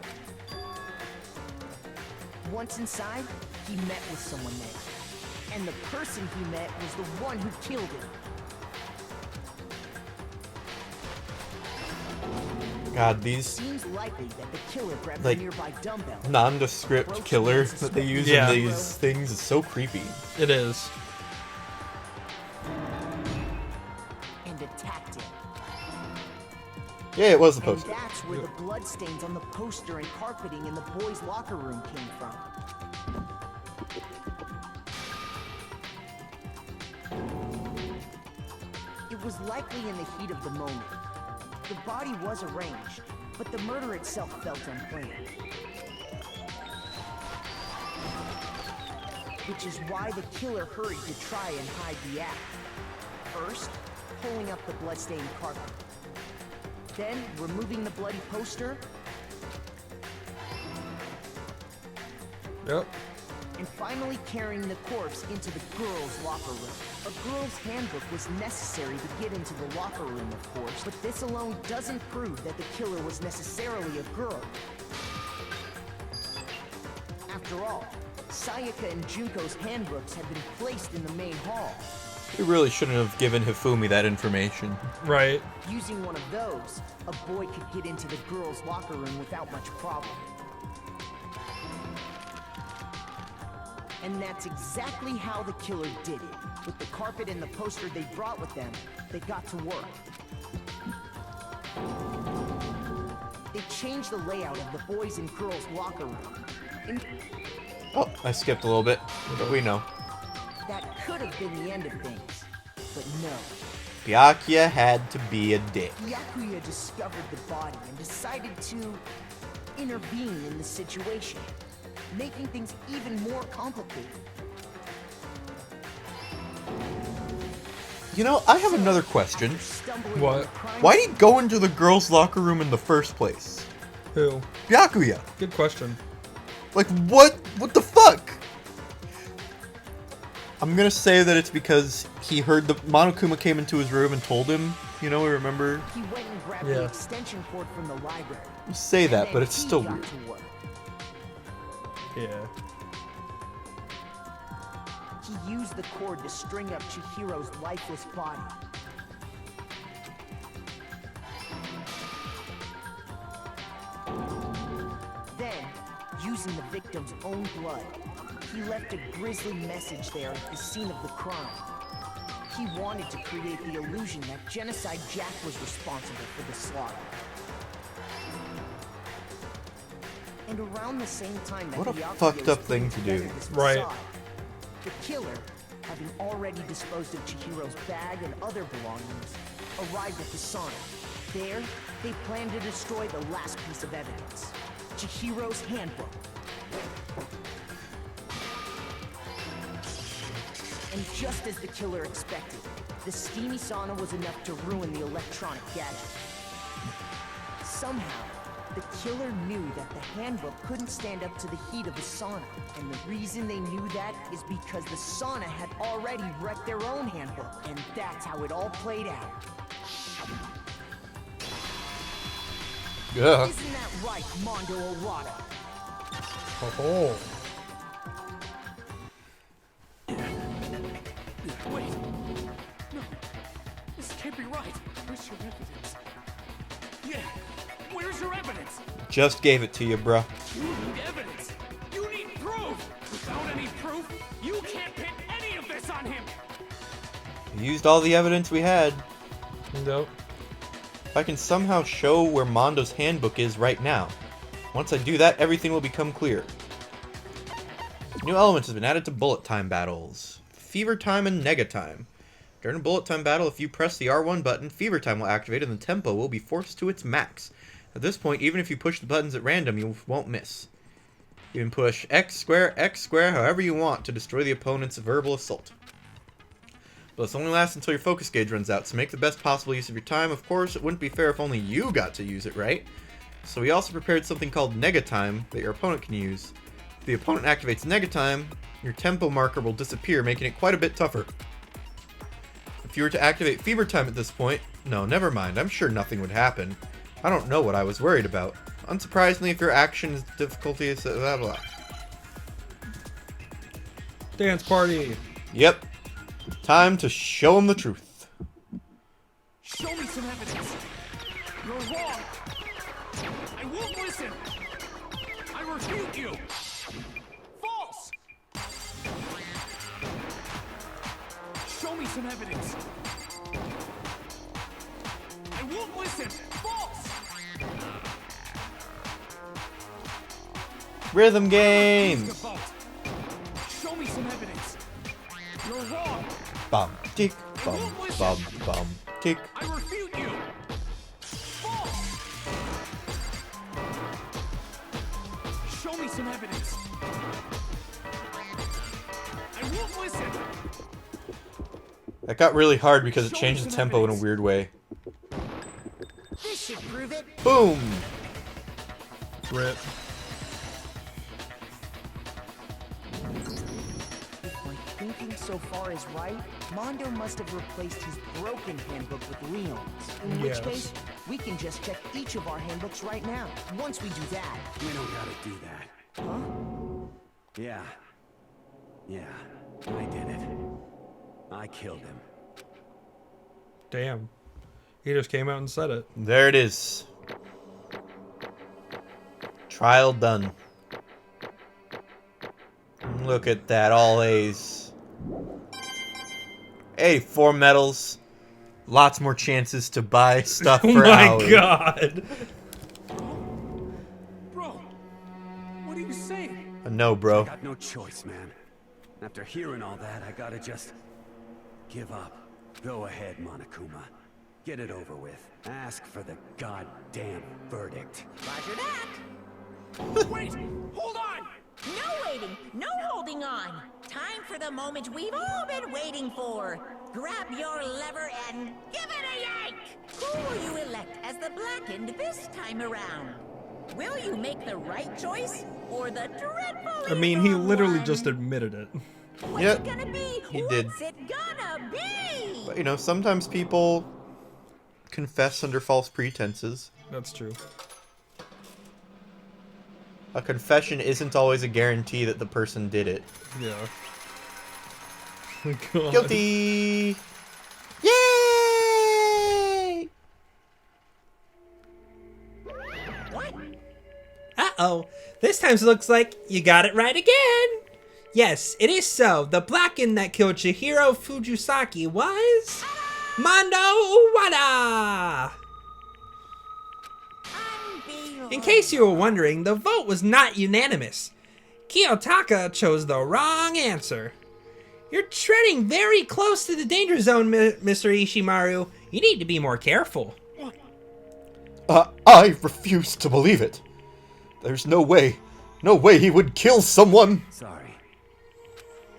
Once inside, he met with someone there. And the person he met was the one who killed him. God, these Seems likely that the killer grabbed like a nearby dumbbell. nondescript killer that they use Yeah. in these things is so creepy. It is. And attacked him. Yeah, it was the And poster. that's where the bloodstains on the poster and carpeting in the boys' locker room came from. It was likely in the heat of the moment. The body was arranged, but the murder itself felt unplanned. Which is why the killer hurried to try and hide the act. First, pulling up the bloodstained carpet. Then, removing the bloody poster, Yep. and finally carrying the corpse into the girls' locker room. A girl's handbook was necessary to get into the locker room, of course, but this alone doesn't prove that the killer was necessarily a girl. After all, Sayaka and Junko's handbooks had been placed in the main hall. We really shouldn't have given Hifumi that information. Right. Using one of those, a boy could get into the girls' locker room without much problem. And that's exactly how the killer did it. With the carpet and the poster they brought with them, they got to work. They changed the layout of the boys' and girls' locker room. And Oh, I skipped a little bit, but we know. that could have been the end of things. But no. Byakuya had to be a dick. Byakuya discovered the body and decided to intervene in the situation, making things even more complicated. You know, I have another question. What? Why did he go into the girls' locker room in the first place? Who? Byakuya. Good question. Like, what? What the fuck? I'm gonna say that it's because he heard the Monokuma came into his room and told him. You know, remember? He went and grabbed the extension cord from the library. You say and that, then but it's he still got weird. to work. Yeah. He used the cord to string up Chihiro's lifeless body. Then, using the victim's own blood, he left a grisly message there at the scene of the crime. He wanted to create the illusion that Genocide Jack was responsible for the slaughter. And around the same time that What a Byakuya fucked was up thing putting to do. together this Right. facade, the killer, having already disposed of Chihiro's bag and other belongings, arrived at the sauna. There, they planned to destroy the last piece of evidence, Chihiro's handbook. And just as the killer expected, the steamy sauna was enough to ruin the electronic gadget. Somehow, the killer knew that the handbook couldn't stand up to the heat of the sauna. And the reason they knew that is because the sauna had already wrecked their own handbook. And that's how it all played out. Yeah. Isn't that right, Mondo Orada? Oh. Wait. No. This can't be right. Where's your evidence? Yeah. Where's your evidence? Just gave it to you, bruh. You need evidence. You need proof. Without any proof, you can't pin any of this on him. We used all the evidence we had. Nope. If I can somehow show where Mondo's handbook is right now. Once I do that, everything will become clear. New elements has been added to bullet time battles. Fever Time and Nega Time. During a bullet time battle, if you press the R1 button, Fever Time will activate and the tempo will be forced to its max. At this point, even if you push the buttons at random, you won't miss. You can push X square, however you want to destroy the opponent's verbal assault. But this only lasts until your focus gauge runs out, so make the best possible use of your time. Of course, it wouldn't be fair if only you got to use it, right? So we also prepared something called Nega Time that your opponent can use. If the opponent activates Nega Time, your tempo marker will disappear, making it quite a bit tougher. If you were to activate Fever Time at this point, no, never mind, I'm sure nothing would happen. I don't know what I was worried about. Unsurprisingly, if your action difficulty is blah blah. Dance party! Yep. Time to show him the truth. Show me some evidence. You're wrong. I won't listen. I refute you. False. Show me some evidence. I won't listen. False. Rhythm games. Show me some evidence. You're wrong. Bum tick, bum bum bum tick. I refute you. False. Show me some evidence. I won't listen. That got really hard because it changed the tempo in a weird way. This should prove it. Boom! Rip. If my thinking so far is right, Mondo must have replaced his broken handbook with Leon's. In Yes. which case, we can just check each of our handbooks right now. Once we do that... We don't gotta do that. Huh? Yeah. Yeah, I did it. I killed him. Damn. He just came out and said it. There it is. Trial done. Look at that, all A's. 84 medals. Lots more chances to buy stuff for Oh my Aoi. god! Bro, what are you saying? No, bro. I got no choice, man. After hearing all that, I gotta just give up. Go ahead, Monokuma. Get it over with. Ask for the goddamn verdict. Roger that. Wait, hold on. No waiting, no holding on. Time for the moment we've all been waiting for. Grab your lever and give it a yank! Who will you elect as the Blackened this time around? Will you make the right choice or the dreadful I mean, he evil literally one? just admitted it. What's Yep, it gonna be? he What's did. it gonna be? But, you know, sometimes people confess under false pretenses. That's true. A confession isn't always a guarantee that the person did it. Yeah. God. Guilty! Yay! What? Uh-oh. This time it looks like you got it right again. Yes, it is so. The Blackened that killed Chihiro Fujisaki was... Mondo Wada! In case you were wondering, the vote was not unanimous. Kiyotaka chose the wrong answer. You're treading very close to the danger zone, Mr. Ishimaru. You need to be more careful. I refuse to believe it. There's no way he would kill someone. Sorry.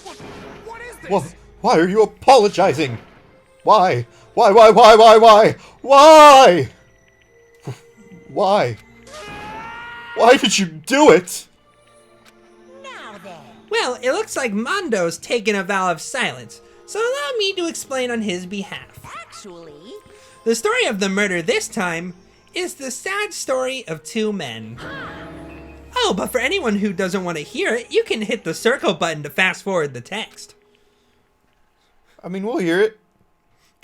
What is this? Well, why are you apologizing? Why? Why? Why? Why did you do it? Now then. Well, it looks like Mondo's taken a vow of silence, so allow me to explain on his behalf. Actually... The story of the murder this time is the sad story of two men. Oh, but for anyone who doesn't want to hear it, you can hit the circle button to fast forward the text. I mean, we'll hear it.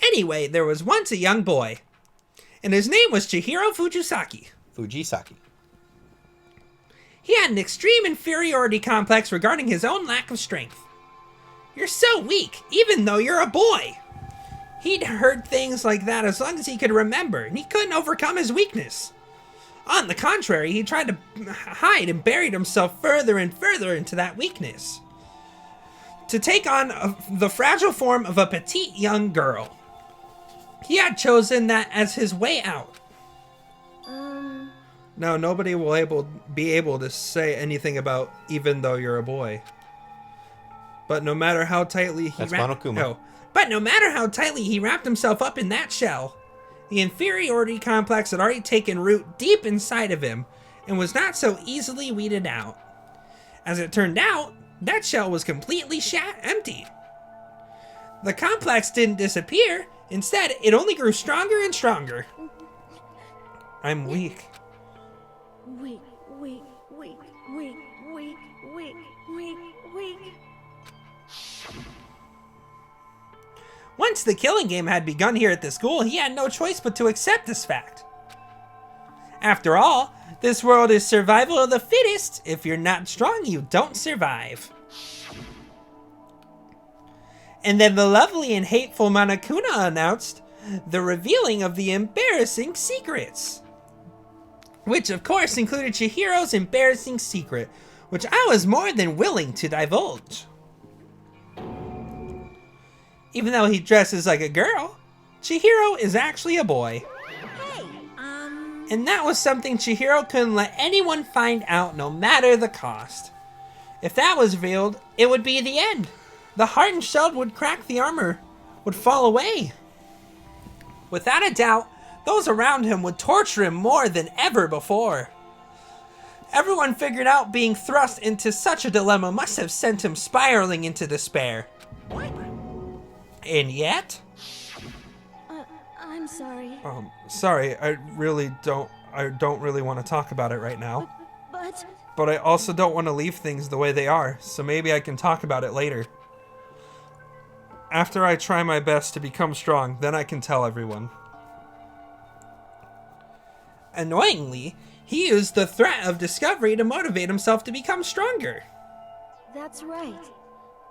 Anyway, there was once a young boy, and his name was Chihiro Fujisaki. Fujisaki. He had an extreme inferiority complex regarding his own lack of strength. You're so weak, even though you're a boy. He'd heard things like that as long as he could remember, and he couldn't overcome his weakness. On the contrary, he tried to hide and buried himself further and further into that weakness. to take on the fragile form of a petite young girl. He had chosen that as his way out. No, nobody will be able to say anything about even though you're a boy. But no matter how tightly he But no matter how tightly he wrapped himself up in that shell, the inferiority complex had already taken root deep inside of him and was not so easily weeded out. As it turned out, that shell was completely empty. The complex didn't disappear. Instead, it only grew stronger and stronger. I'm weak. Weak, weak, weak, weak, weak, weak, weak, weak. Once the killing game had begun here at the school, he had no choice but to accept this fact. After all, this world is survival of the fittest. If you're not strong, you don't survive. And then the lovely and hateful Monokuma announced the revealing of the embarrassing secrets. Which of course included Chihiro's embarrassing secret, which I was more than willing to divulge. Even though he dresses like a girl, Chihiro is actually a boy. And that was something Chihiro couldn't let anyone find out, no matter the cost. If that was revealed, it would be the end. The hardened shell would crack, the armor would fall away. Without a doubt, those around him would torture him more than ever before. Everyone figured out being thrust into such a dilemma must have sent him spiraling into despair. And yet... I'm sorry. Sorry, I don't really want to talk about it right now. But But I also don't want to leave things the way they are, so maybe I can talk about it later. After I try my best to become strong, then I can tell everyone. Annoyingly, he used the threat of discovery to motivate himself to become stronger. that's right.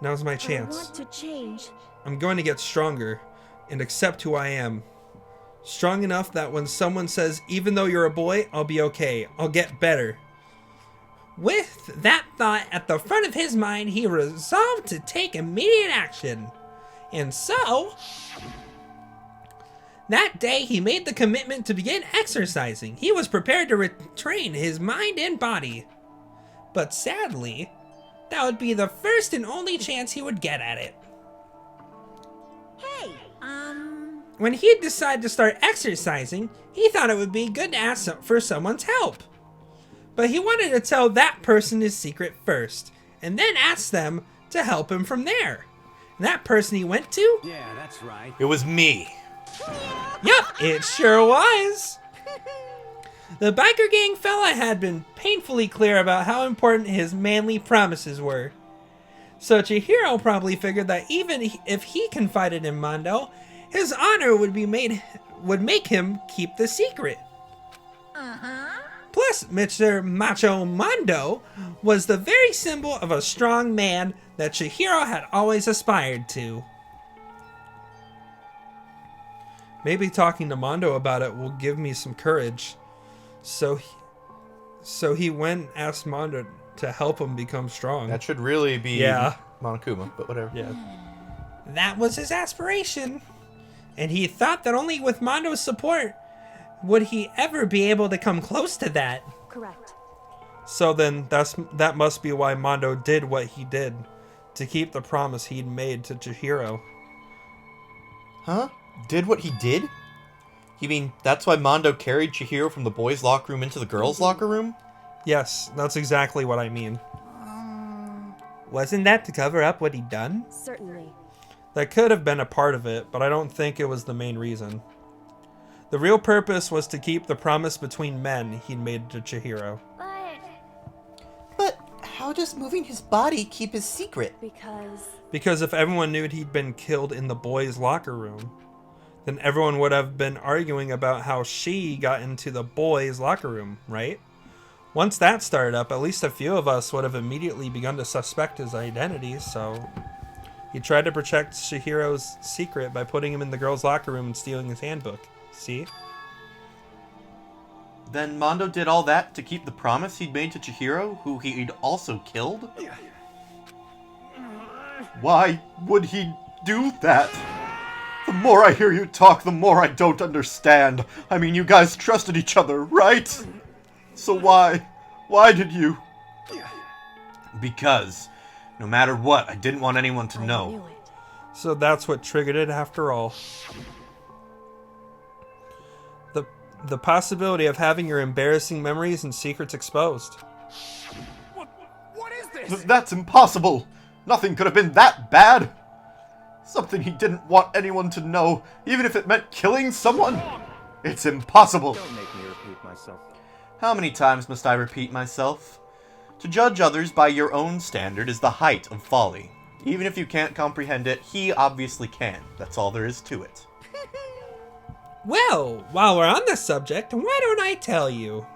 Now's my I chance. want to change. I'm going to get stronger and accept who I am. Strong enough that when someone says, even though you're a boy, I'll be okay. I'll get better. With that thought at the front of his mind, he resolved to take immediate action. And so, that day he made the commitment to begin exercising. He was prepared to retrain his mind and body. But sadly, that would be the first and only chance he would get at it. Hey, When he decided to start exercising, he thought it would be good to ask for someone's help. But he wanted to tell that person his secret first, and then ask them to help him from there. And that person he went to? Yeah, that's right. It was me. Yup, it sure was. The biker gang fella had been painfully clear about how important his manly promises were. So Chihiro probably figured that even if he confided in Mondo, his honor would make him keep the secret. Plus, Mr. Macho Mondo was the very symbol of a strong man that Chihiro had always aspired to. Maybe talking to Mondo about it will give me some courage. So he went and asked Mondo to help him become strong. That should really be Monokuma, but whatever. Yeah. That was his aspiration. And he thought that only with Mondo's support would he ever be able to come close to that. Correct. So then that must be why Mondo did what he did, to keep the promise he'd made to Chihiro. Huh? Did what he did? You mean that's why Mondo carried Chihiro from the boys' locker room into the girls' locker room? Yes, that's exactly what I mean. Wasn't that to cover up what he'd done? Certainly. That could have been a part of it, but I don't think it was the main reason. The real purpose was to keep the promise between men he'd made to Chihiro. But how does moving his body keep his secret? Because if everyone knew he'd been killed in the boys' locker room, then everyone would have been arguing about how she got into the boys' locker room, right? Once that started up, at least a few of us would have immediately begun to suspect his identity, so he tried to protect Chihiro's secret by putting him in the girls' locker room and stealing his handbook. See? Then Mondo did all that to keep the promise he'd made to Chihiro, who he'd also killed? Why would he do that? The more I hear you talk, the more I don't understand. I mean, you guys trusted each other, right? So why? Why did you? Because, no matter what, I didn't want anyone to know. So that's what triggered it after all. The possibility of having your embarrassing memories and secrets exposed. What is this? That's impossible! Nothing could have been that bad! Something he didn't want anyone to know, even if it meant killing someone? It's impossible! Don't make me repeat myself. How many times must I repeat myself? To judge others by your own standard is the height of folly. Even if you can't comprehend it, he obviously can. That's all there is to it. Well, while we're on this subject, why don't I tell you?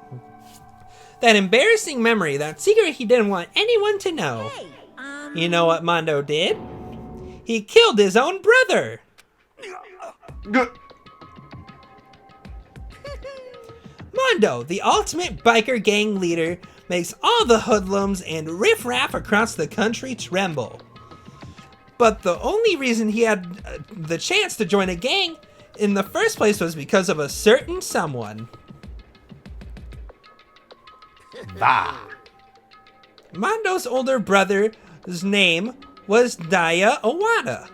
That embarrassing memory, that secret he didn't want anyone to know. You know what Mondo did? He killed his own brother! Mondo, the ultimate biker gang leader, makes all the hoodlums and riffraff across the country tremble. But the only reason he had the chance to join a gang in the first place was because of a certain someone. Bah! Mondo's older brother's name was Daya Owada.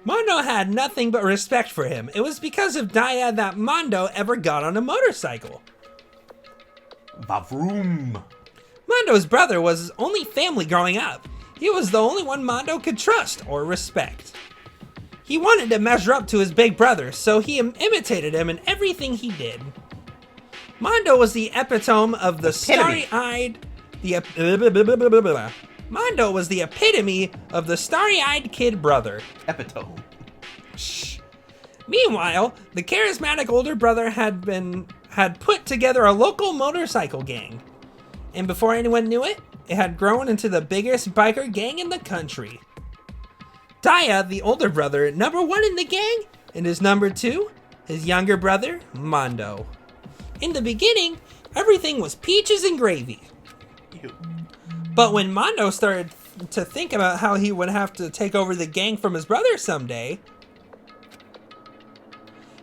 Mondo had nothing but respect for him. It was because of Daya that Mondo ever got on a motorcycle. Bavroom! Mondo's brother was his only family growing up. He was the only one Mondo could trust or respect. He wanted to measure up to his big brother, so he imitated him in everything he did. Mondo was the epitome of the starry-eyed... Mondo was the epitome of the starry-eyed kid brother. Epitome. Shh. Meanwhile, the charismatic older brother had put together a local motorcycle gang. And before anyone knew it, it had grown into the biggest biker gang in the country. Daya, the older brother, number 1 in the gang, and his number 2, his younger brother, Mondo. In the beginning, everything was peaches and gravy. Ew. But when Mondo started to think about how he would have to take over the gang from his brother someday,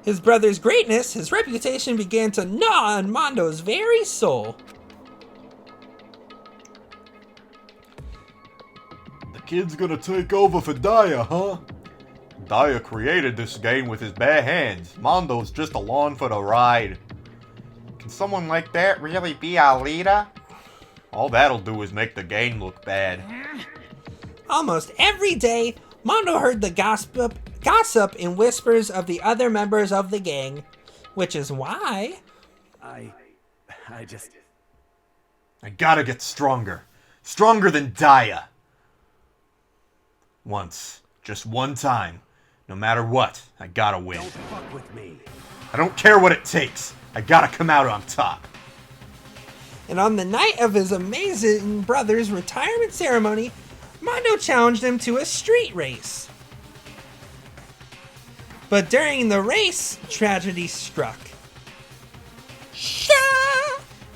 his brother's greatness, his reputation began to gnaw on Mondo's very soul. The kid's gonna take over for Daya, huh? Daya created this game with his bare hands. Mondo's just along for the ride. Can someone like that really be our leader? All that'll do is make the game look bad. Almost every day, Mondo heard the gossip and whispers of the other members of the gang, which is why... I gotta get stronger. Stronger than Daya. Once. Just one time. No matter what, I gotta win. Don't fuck with me. I don't care what it takes. I gotta come out on top. And on the night of his amazing brother's retirement ceremony, Mondo challenged him to a street race. But during the race, tragedy struck.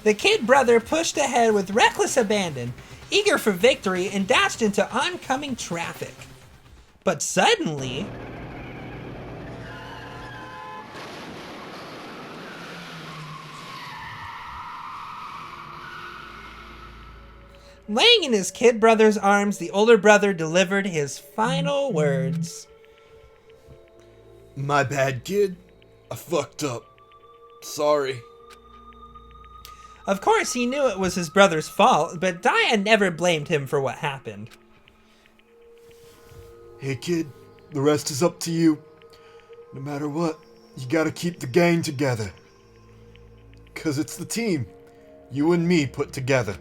The kid brother pushed ahead with reckless abandon, eager for victory, and dashed into oncoming traffic. But suddenly... laying in his kid brother's arms, the older brother delivered his final words. My bad, kid. I fucked up. Sorry. Of course, he knew it was his brother's fault, but Daya never blamed him for what happened. Hey, kid. The rest is up to you. No matter what, you gotta keep the gang together. 'Cause it's the team. You and me put together.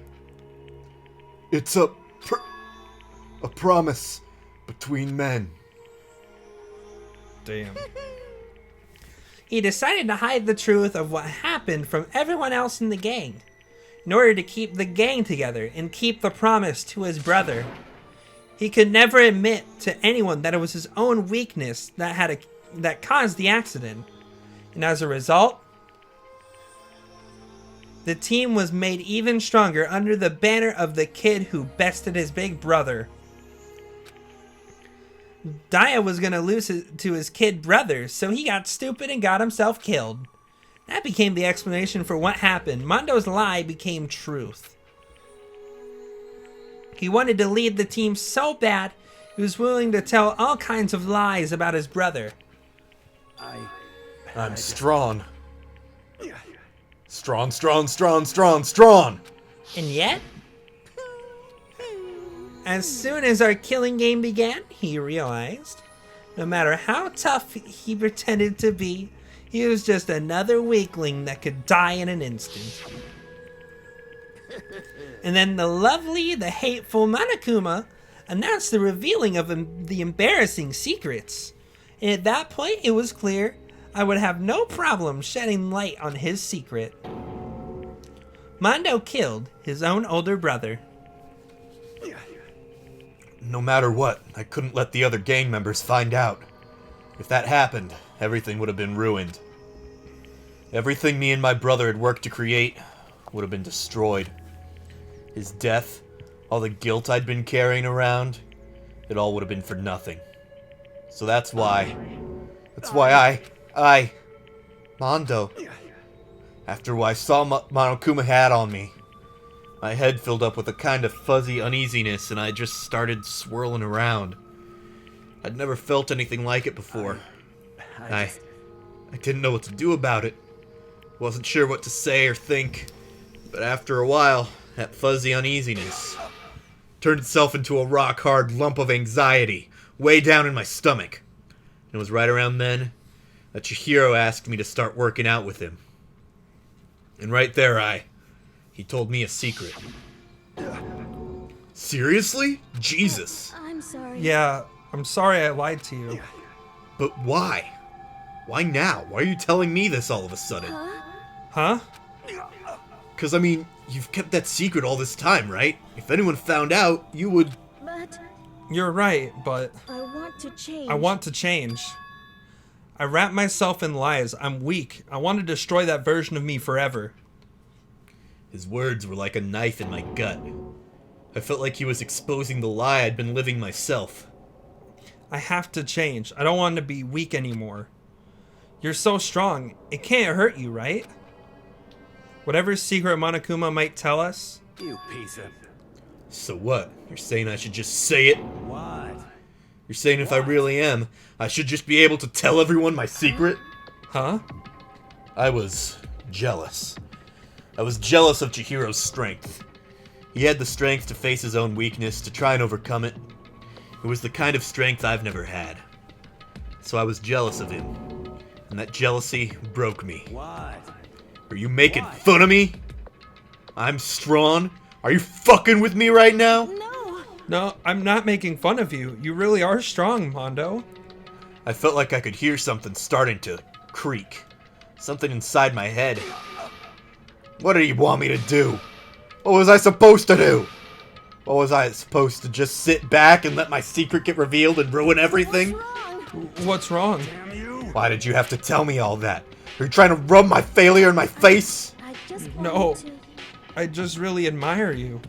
It's a promise between men. Damn. He decided to hide the truth of what happened from everyone else in the gang, in order to keep the gang together and keep the promise to his brother. He could never admit to anyone that it was his own weakness that caused the accident, and as a result, the team was made even stronger under the banner of the kid who bested his big brother. Daya was gonna lose to his kid brother, so he got stupid and got himself killed. That became the explanation for what happened. Mondo's lie became truth. He wanted to lead the team so bad, he was willing to tell all kinds of lies about his brother. I'm strong. Strong, strong, strong, strong, strong! And yet, as soon as our killing game began, he realized no matter how tough he pretended to be, he was just another weakling that could die in an instant. And then the lovely, the hateful Monokuma announced the revealing of the embarrassing secrets. And at that point, it was clear I would have no problem shedding light on his secret. Mondo killed his own older brother. No matter what, I couldn't let the other gang members find out. If that happened, everything would have been ruined. Everything me and my brother had worked to create would have been destroyed. His death, all the guilt I'd been carrying around, it all would have been for nothing. So that's why I, Mondo, after I saw Monokuma had on me, my head filled up with a kind of fuzzy uneasiness and I just started swirling around. I'd never felt anything like it before. I didn't know what to do about it. Wasn't sure what to say or think. But after a while, that fuzzy uneasiness turned itself into a rock-hard lump of anxiety way down in my stomach. And it was right around then that Chihiro asked me to start working out with him. And right there, he told me a secret. Seriously? Jesus. I'm sorry. Yeah, I'm sorry I lied to you. But why? Why now? Why are you telling me this all of a sudden? Huh? Because, I mean, you've kept that secret all this time, right? If anyone found out, you would... But... You're right, but... I want to change. I want to change. I wrap myself in lies. I'm weak. I want to destroy that version of me forever. His words were like a knife in my gut. I felt like he was exposing the lie I'd been living myself. I have to change. I don't want to be weak anymore. You're so strong. It can't hurt you, right? Whatever secret Monokuma might tell us. You piece of... So what? You're saying I should just say it? What? You're saying if I really am, I should just be able to tell everyone my secret? Huh? I was jealous. I was jealous of Chihiro's strength. He had the strength to face his own weakness, to try and overcome it. It was the kind of strength I've never had. So I was jealous of him. And that jealousy broke me. What? Are you making fun of me? I'm strong? Are you fucking with me right now? No, I'm not making fun of you. You really are strong, Mondo. I felt like I could hear something starting to creak. Something inside my head. What did he want me to do? What was I supposed to do? What was I supposed to just sit back and let my secret get revealed and ruin everything? What's wrong? Why did you have to tell me all that? Are you trying to rub my failure in my face? No, I just really admire you.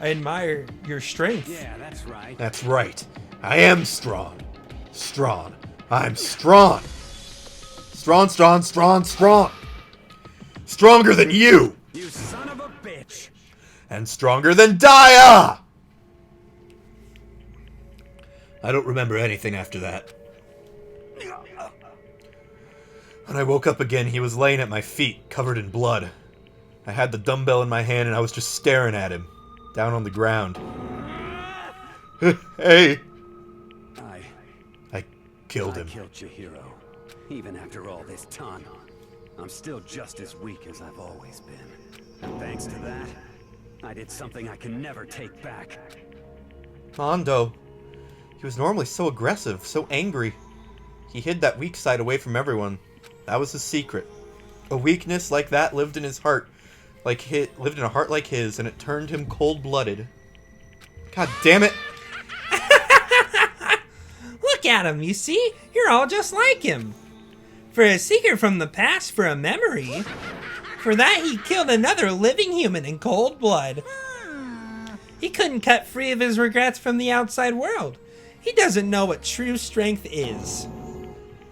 I admire your strength. Yeah, that's right. That's right. I am strong. Strong. I'm strong. Strong, strong, strong, strong. Stronger than you. You son of a bitch. And stronger than Daya! I don't remember anything after that. When I woke up again, he was laying at my feet, covered in blood. I had the dumbbell in my hand and I was just staring at him, down on the ground. Hey! I killed him. I killed Chihiro. Even after all this time, I'm still just as weak as I've always been. And thanks to that, I did something I can never take back. Mondo. He was normally so aggressive, so angry. He hid that weak side away from everyone. That was his secret. A weakness like that lived in his heart, lived in a heart like his, and it turned him cold-blooded. God damn it! Look at him, you see? You're all just like him. For a secret from the past, for a memory. For that, he killed another living human in cold blood. He couldn't cut free of his regrets from the outside world. He doesn't know what true strength is.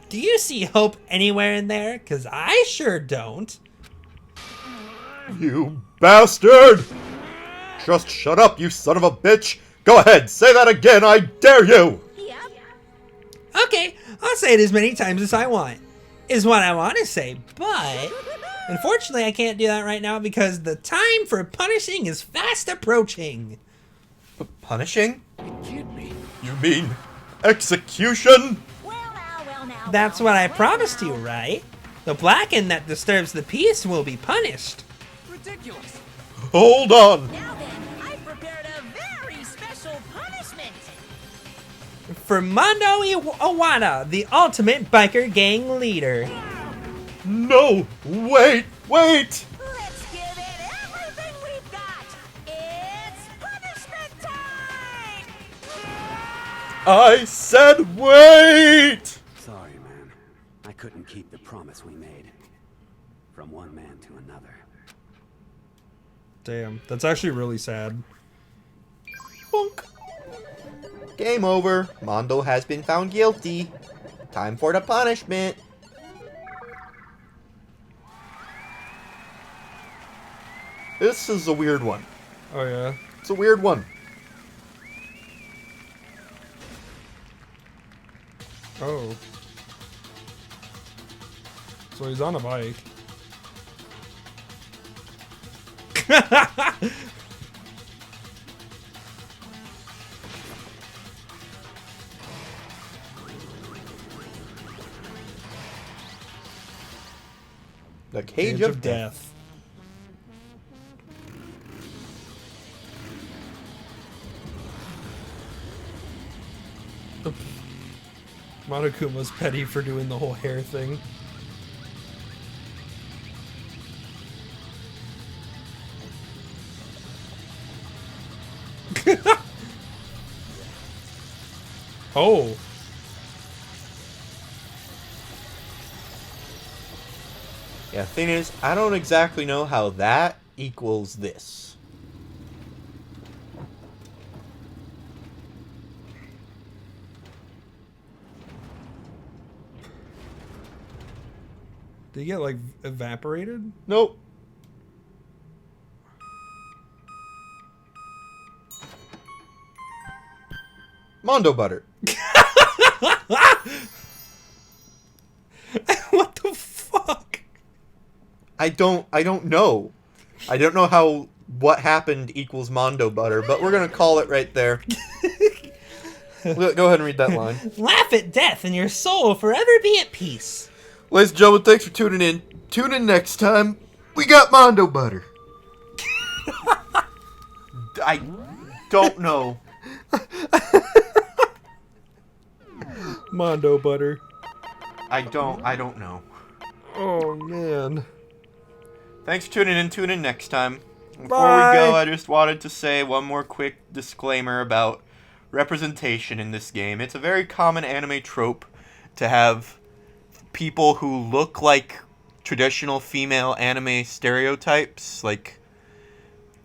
Do you see hope anywhere in there? 'Cause I sure don't. You bastard! Just shut up, you son of a bitch! Go ahead, say that again, I dare you! Okay, I'll say it as many times as I want, is what I want to say, but unfortunately I can't do that right now because the time for punishing is fast approaching. Punishing? You mean execution? That's what I promised you, right? The Blacken that disturbs the peace will be punished. Ridiculous. Hold on! Now then, I prepared a very special punishment. For Mondo Iwata, the ultimate biker gang leader. No! Wait! Let's give it everything we've got. It's punishment time! I said wait! Sorry, man. I couldn't keep the promise we made. From one man to another. Damn, that's actually really sad. Bonk. Game over. Mondo has been found guilty. Time for the punishment. This is a weird one. Oh yeah. It's a weird one. Oh. So he's on a bike. The Cage of Death. Monokuma's petty for doing the whole hair thing. Oh. Yeah, the thing is, I don't exactly know how that equals this. Did he get, like, evaporated? Nope. Mondo butter. What the fuck? I don't know. I don't know how what happened equals Mondo butter, but we're gonna call it right there. Go ahead and read that line. Laugh at death and your soul will forever be at peace. Ladies and gentlemen, thanks for tuning in. Tune in next time. We got Mondo butter. I don't know. Mondo butter. I don't know. Oh man. Thanks for tuning in. Tune in next time. Before Bye. we go, I just wanted to say one more quick disclaimer about representation in this game. It's a very common anime trope to have people who look like traditional female anime stereotypes, like,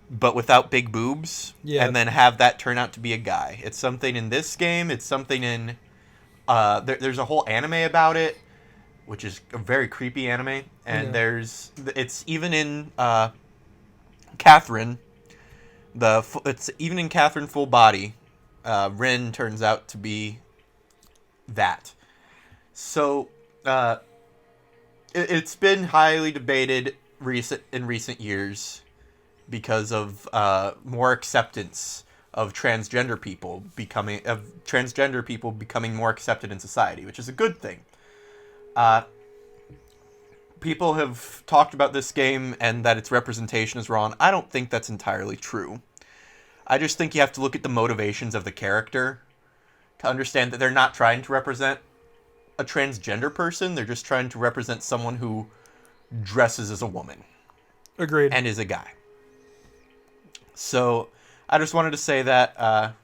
but without big boobs, Yeah. and then have that turn out to be a guy. It's something in this game. It's something in there's a whole anime about it, which is a very creepy anime, and it's even in Catherine. It's even in Catherine Full Body. Rin turns out to be that. So it's been highly debated in recent years because of more acceptance of transgender people becoming more accepted in society, which is a good thing. People have talked about this game and that its representation is wrong. I don't think that's entirely true. I just think you have to look at the motivations of the character to understand that they're not trying to represent a transgender person. They're just trying to represent someone who dresses as a woman. Agreed. And is a guy. So I just wanted to say that,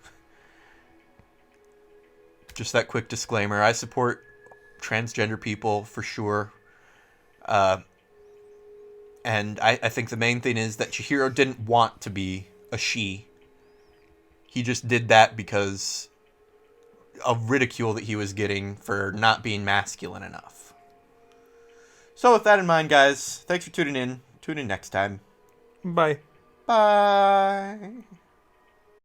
just that quick disclaimer. I support transgender people for sure. And I think the main thing is that Chihiro didn't want to be a she. He just did that because of ridicule that he was getting for not being masculine enough. So with that in mind, guys, thanks for tuning in. Tune in next time. Bye. Bye.